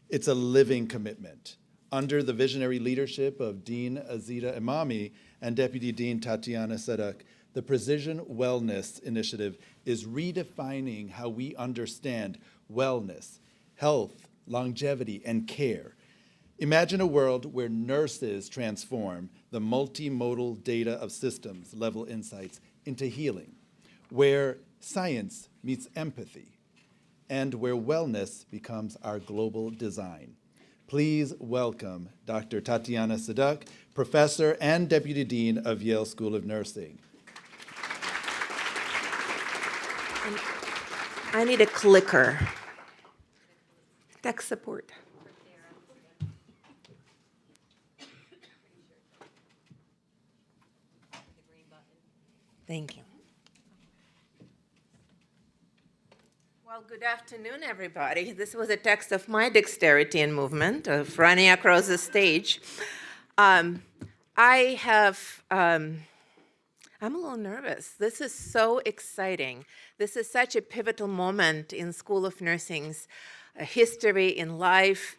It's a living commitment. Under the visionary leadership of Dean Azita Imami and Deputy Dean Tatiana Saduk, the Precision Wellness Initiative is redefining how we understand wellness, health, longevity, and care. Imagine a world where nurses transform the multimodal data of systems level insights into healing, where science meets empathy, and where wellness becomes our global design. Please welcome Dr. Tatiana Saduk, Professor and Deputy Dean of Yale School of Nursing. I need a clicker. Tech support. Thank you. Well, good afternoon, everybody. This was a test of my dexterity and movement of running across the stage. I'm a little nervous. This is so exciting. This is such a pivotal moment in School of Nursing's history in life.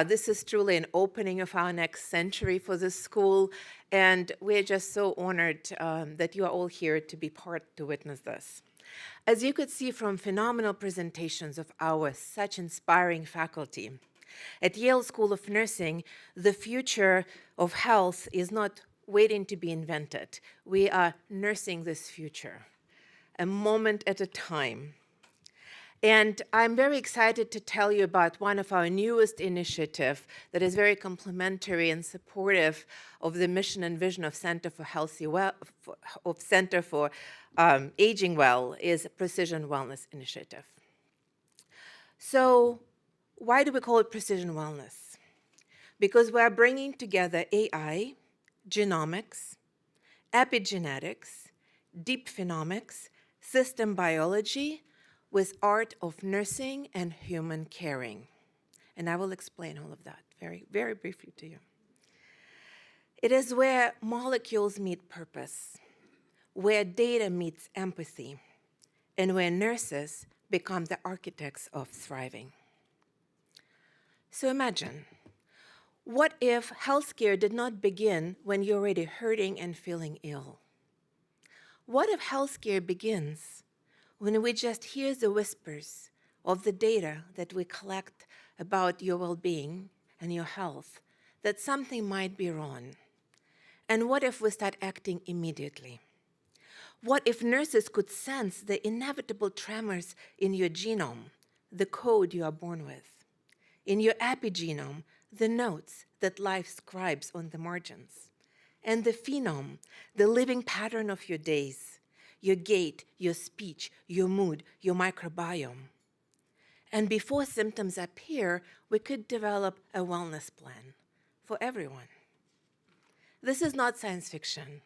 This is truly an opening of our next century for the school, and we're just so honored that you are all here to be part to witness this. As you could see from phenomenal presentations of our such inspiring faculty, at Yale School of Nursing, the future of health is not waiting to be invented. We are nursing this future, a moment at a time. And I'm very excited to tell you about one of our newest initiatives that is very complementary and supportive of the mission and vision of Center for Aging Well, is Precision Wellness Initiative. So why do we call it Precision Wellness? Because we are bringing together AI, genomics, epigenetics, deep phenomics, system biology, with art of nursing and human caring. And I will explain all of that very, very briefly to you. It is where molecules meet purpose, where data meets empathy, and where nurses become the architects of thriving. So imagine, what if healthcare did not begin when you're already hurting and feeling ill? What if healthcare begins when we just hear the whispers of the data that we collect about your well-being and your health, that something might be wrong? And what if we start acting immediately? What if nurses could sense the inevitable tremors in your genome, the code you are born with, in your epigenome, the notes that life scribes on the margins, and the phenome, the living pattern of your days, your gait, your speech, your mood, your microbiome. And before symptoms appear, we could develop a wellness plan for everyone. This is not science fiction.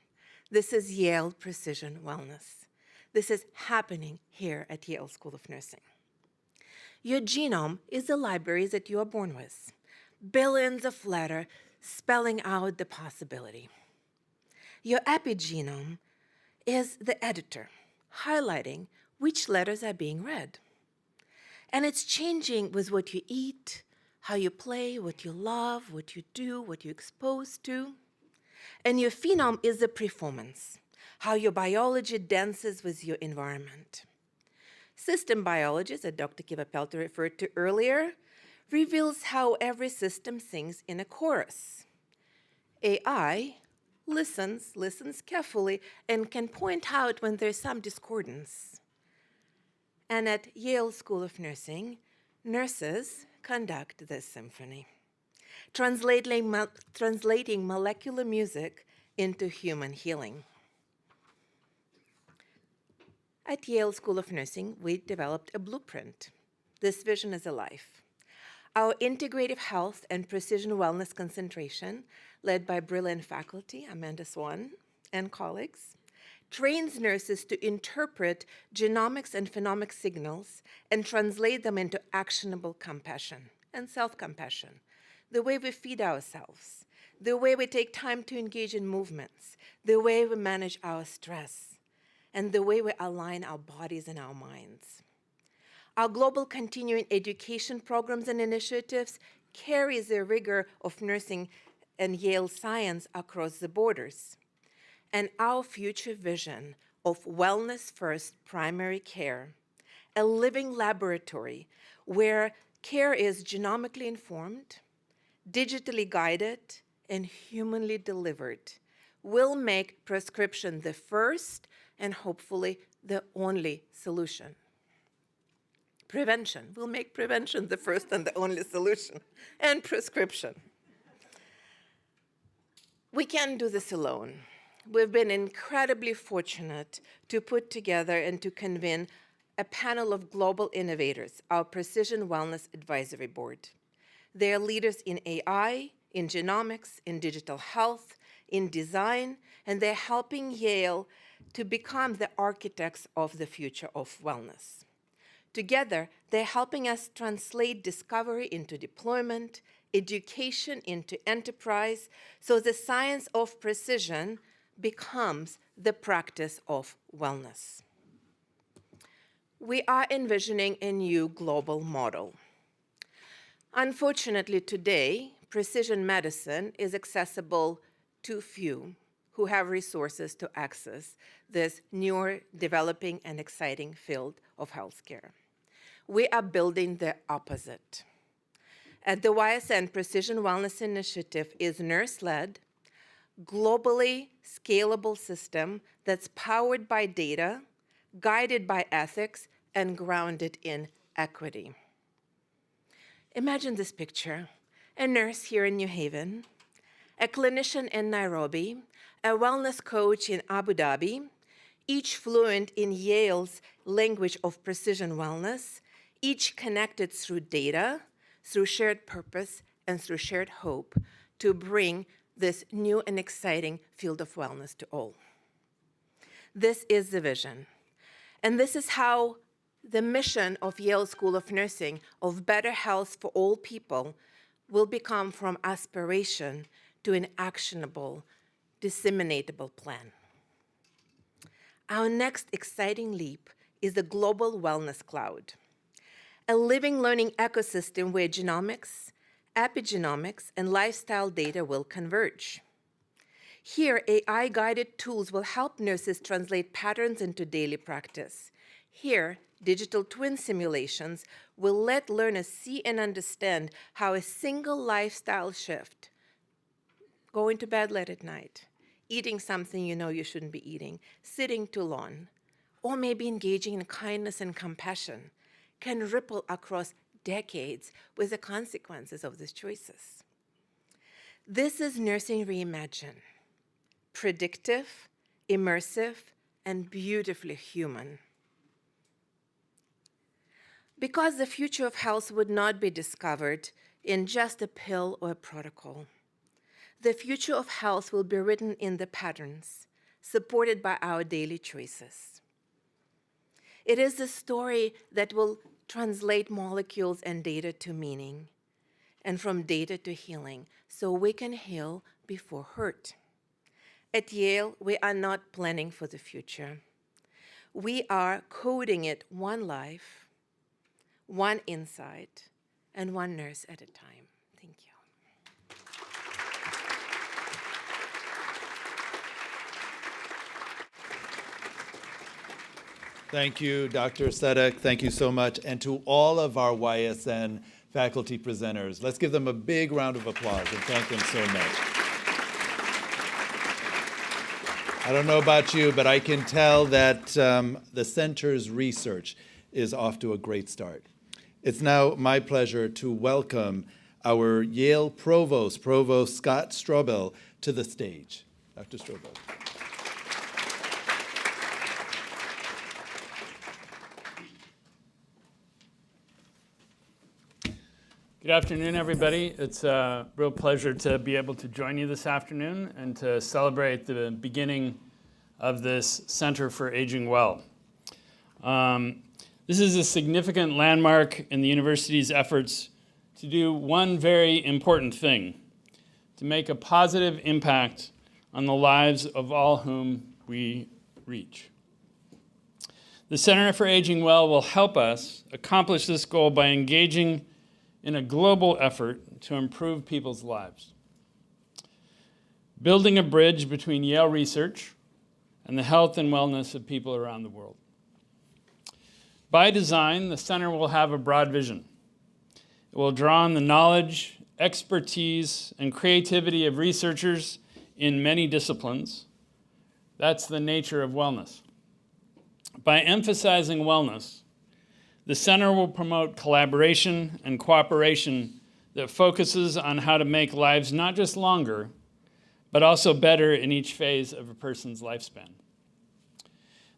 This is Yale Precision Wellness. This is happening here at Yale School of Nursing. Your genome is the library that you are born with, billions of letters spelling out the possibility. Your epigenome is the editor, highlighting which letters are being read. And it's changing with what you eat, how you play, what you love, what you do, what you're exposed to. And your phenome is the performance, how your biology dances with your environment. System biology, that Dr. Kivipelto referred to earlier, reveals how every system sings in a chorus. AI listens carefully, and can point out when there's some discordance. And at Yale School of Nursing, nurses conduct this symphony, translating molecular music into human healing. At Yale School of Nursing, we developed a blueprint. This vision is alive. Our integrative health and precision wellness concentration, led by brilliant faculty, Amanda Swan, and colleagues, trains nurses to interpret genomics and phenomic signals and translate them into actionable compassion and self-compassion, the way we feed ourselves, the way we take time to engage in movements, the way we manage our stress, and the way we align our bodies and our minds. Our global continuing education programs and initiatives carry the rigor of nursing and Yale science across the borders. And our future vision of wellness-first primary care, a living laboratory where care is genomically informed, digitally guided, and humanly delivered, will make prescription the first and hopefully the only solution. Prevention will make prevention the first and the only solution, and prescription. We can't do this alone. We've been incredibly fortunate to put together and to convene a panel of global innovators, our Precision Wellness Advisory Board. They are leaders in AI, in genomics, in digital health, in design, and they're helping Yale to become the architects of the future of wellness. Together, they're helping us translate discovery into deployment, education into enterprise, so the science of precision becomes the practice of wellness. We are envisioning a new global model. Unfortunately, today, precision medicine is accessible to few who have resources to access this newer, developing, and exciting field of healthcare. We are building the opposite. At the YSN, Precision Wellness Initiative is nurse-led, globally scalable system that's powered by data, guided by ethics, and grounded in equity. Imagine this picture: a nurse here in New Haven, a clinician in Nairobi, a wellness coach in Abu Dhabi, each fluent in Yale's language of precision wellness, each connected through data, through shared purpose, and through shared hope to bring this new and exciting field of wellness to all. This is the vision. And this is how the mission of Yale School of Nursing of better health for all people will become from aspiration to an actionable, disseminatable plan. Our next exciting leap is the global wellness cloud, a living learning ecosystem where genomics, epigenomics, and lifestyle data will converge. Here, AI-guided tools will help nurses translate patterns into daily practice. Here, digital twin simulations will let learners see and understand how a single lifestyle shift, going to bed late at night, eating something you know you shouldn't be eating, sitting too long, or maybe engaging in kindness and compassion, can ripple across decades with the consequences of these choices. This is Nursing Reimagined: predictive, immersive, and beautifully human. Because the future of health would not be discovered in just a pill or a protocol. The future of health will be written in the patterns, supported by our daily choices. It is the story that will translate molecules and data to meaning, and from data to healing, so we can heal before hurt. At Yale, we are not planning for the future. We are coding it one life, one insight, and one nurse at a time. Thank you. Thank you, Dr. Sedek. Thank you so much. And to all of our YSN faculty presenters, let's give them a big round of applause and thank them so much. I don't know about you, but I can tell that the center's research is off to a great start. It's now my pleasure to welcome our Yale Provost, Provost Scott Strobel, to the stage. Dr. Strobel. Good afternoon, everybody. It's a real pleasure to be able to join you this afternoon and to celebrate the beginning of this Center for Aging Well. This is a significant landmark in the university's efforts to do one very important thing: to make a positive impact on the lives of all whom we reach. The Center for Aging Well will help us accomplish this goal by engaging in a global effort to improve people's lives, building a bridge between Yale research and the health and wellness of people around the world. By design, the center will have a broad vision. It will draw on the knowledge, expertise, and creativity of researchers in many disciplines. That's the nature of wellness. By emphasizing wellness, the center will promote collaboration and cooperation that focuses on how to make lives not just longer, but also better in each phase of a person's lifespan.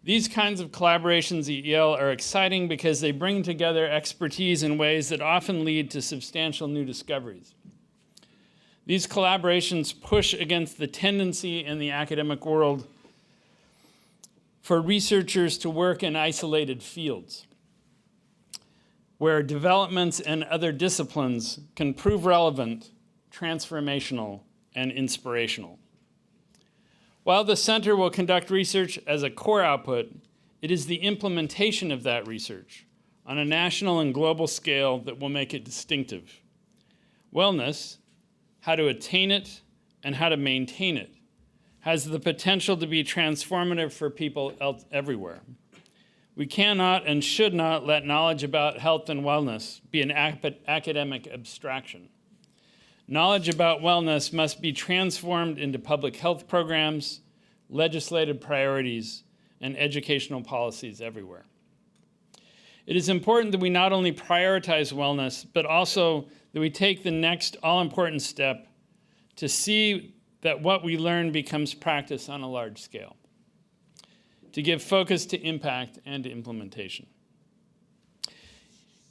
These kinds of collaborations at Yale are exciting because they bring together expertise in ways that often lead to substantial new discoveries. These collaborations push against the tendency in the academic world for researchers to work in isolated fields, where developments in other disciplines can prove relevant, transformational, and inspirational. While the center will conduct research as a core output, it is the implementation of that research on a national and global scale that will make it distinctive. Wellness, how to attain it and how to maintain it, has the potential to be transformative for people everywhere. We cannot and should not let knowledge about health and wellness be an academic abstraction. Knowledge about wellness must be transformed into public health programs, legislative priorities, and educational policies everywhere. It is important that we not only prioritize wellness, but also that we take the next all-important step to see that what we learn becomes practice on a large scale, to give focus to impact and to implementation.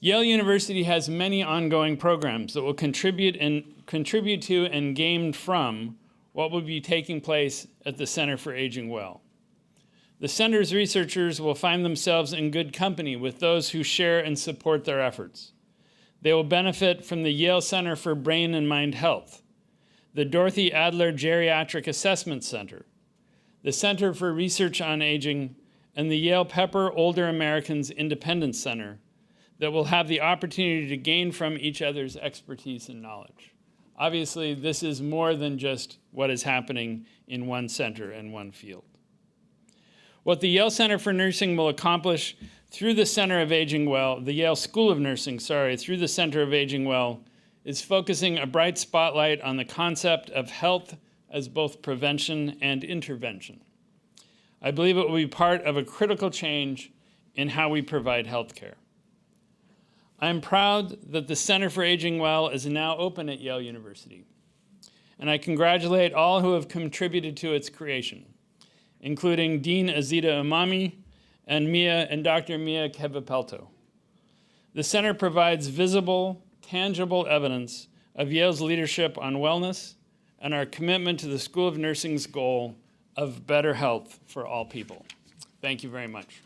Yale University has many ongoing programs that will contribute to and gain from what will be taking place at the Center for Aging Well. The center's researchers will find themselves in good company with those who share and support their efforts. They will benefit from the Yale Center for Brain and Mind Health, the Dorothy Adler Geriatric Assessment Center, the Center for Research on Aging, and the Yale Pepper Older Americans Independence Center that will have the opportunity to gain from each other's expertise and knowledge. Obviously, this is more than just what is happening in one center and one field. What the Yale Center for Nursing will accomplish through the Center of Aging Well, the Yale School of Nursing, through the Center of Aging Well, is focusing a bright spotlight on the concept of health as both prevention and intervention. I believe it will be part of a critical change in how we provide health care. I am proud that the Center for Aging Well is now open at Yale University, and I congratulate all who have contributed to its creation, including Dean Azita Umami and Dr. Miia Kivipelto. The center provides visible, tangible evidence of Yale's leadership on wellness and our commitment to the School of Nursing's goal of better health for all people. Thank you very much.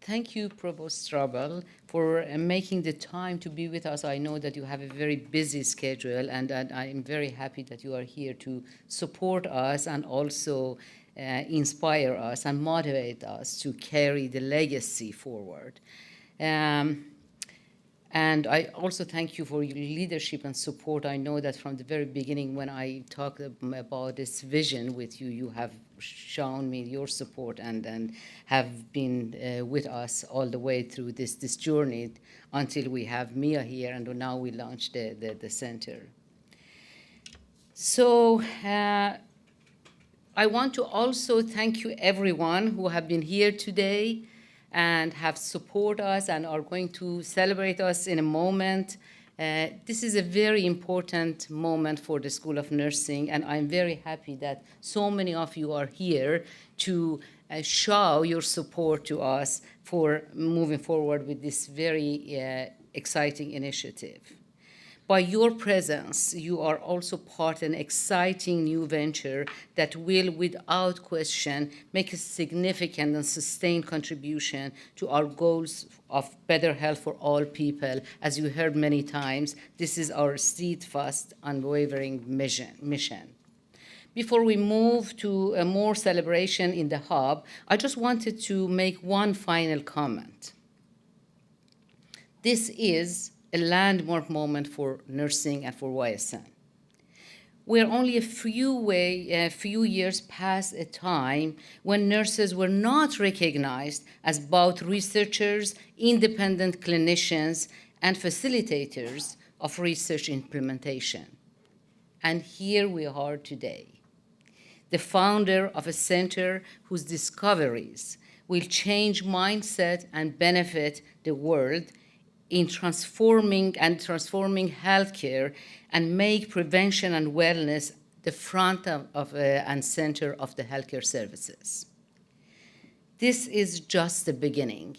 Thank you, Provost Strobel, for making the time to be with us. I know that you have a very busy schedule, and I am very happy that you are here to support us and also inspire us and motivate us to carry the legacy forward. And I also thank you for your leadership and support. I know that from the very beginning when I talked about this vision with you, you have shown me your support and have been with us all the way through this journey until we have Miia here, and now we launched the center. So I want to also thank you everyone who have been here today and have supported us and are going to celebrate us in a moment. This is a very important moment for the School of Nursing, and I'm very happy that so many of you are here to show your support to us for moving forward with this very exciting initiative. By your presence, you are also part of an exciting new venture that will, without question, make a significant and sustained contribution to our goals of better health for all people. As you heard many times, this is our steadfast, unwavering mission. Before we move to a more celebration in the hub, I just wanted to make one final comment. This is a landmark moment for nursing and for YSN. We're only a few years past a time when nurses were not recognized as both researchers, independent clinicians, and facilitators of research implementation. And here we are today, the founder of a center whose discoveries will change mindset and benefit the world in transforming healthcare and make prevention and wellness the front and center of the healthcare services. This is just the beginning.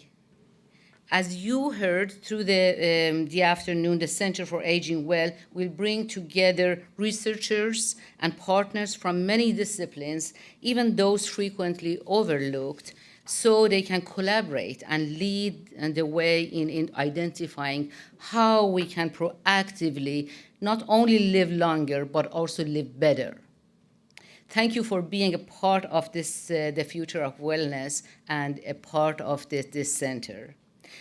As you heard through the afternoon, the Center for Aging Well will bring together researchers and partners from many disciplines, even those frequently overlooked, so they can collaborate and lead the way in identifying how we can proactively not only live longer, but also live better. Thank you for being a part of this, the future of wellness, and a part of this center.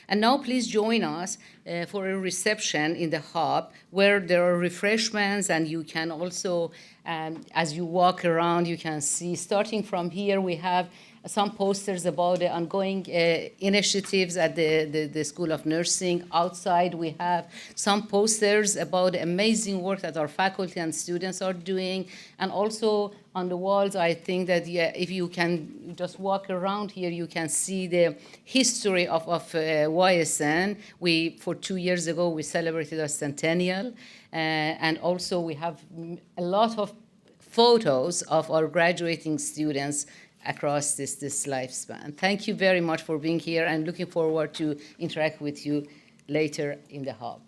And now please join us for a reception in the hub where there are refreshments, and you can also, as you walk around, you can see, starting from here, we have some posters about the ongoing initiatives at the School of Nursing. Outside, we have some posters about the amazing work that our faculty and students are doing. And also on the walls, I think that if you can just walk around here, you can see the history of YSN. For 2 years ago, we celebrated our centennial. And also we have a lot of photos of our graduating students across this lifespan. Thank you very much for being here, and looking forward to interact with you later in the hub.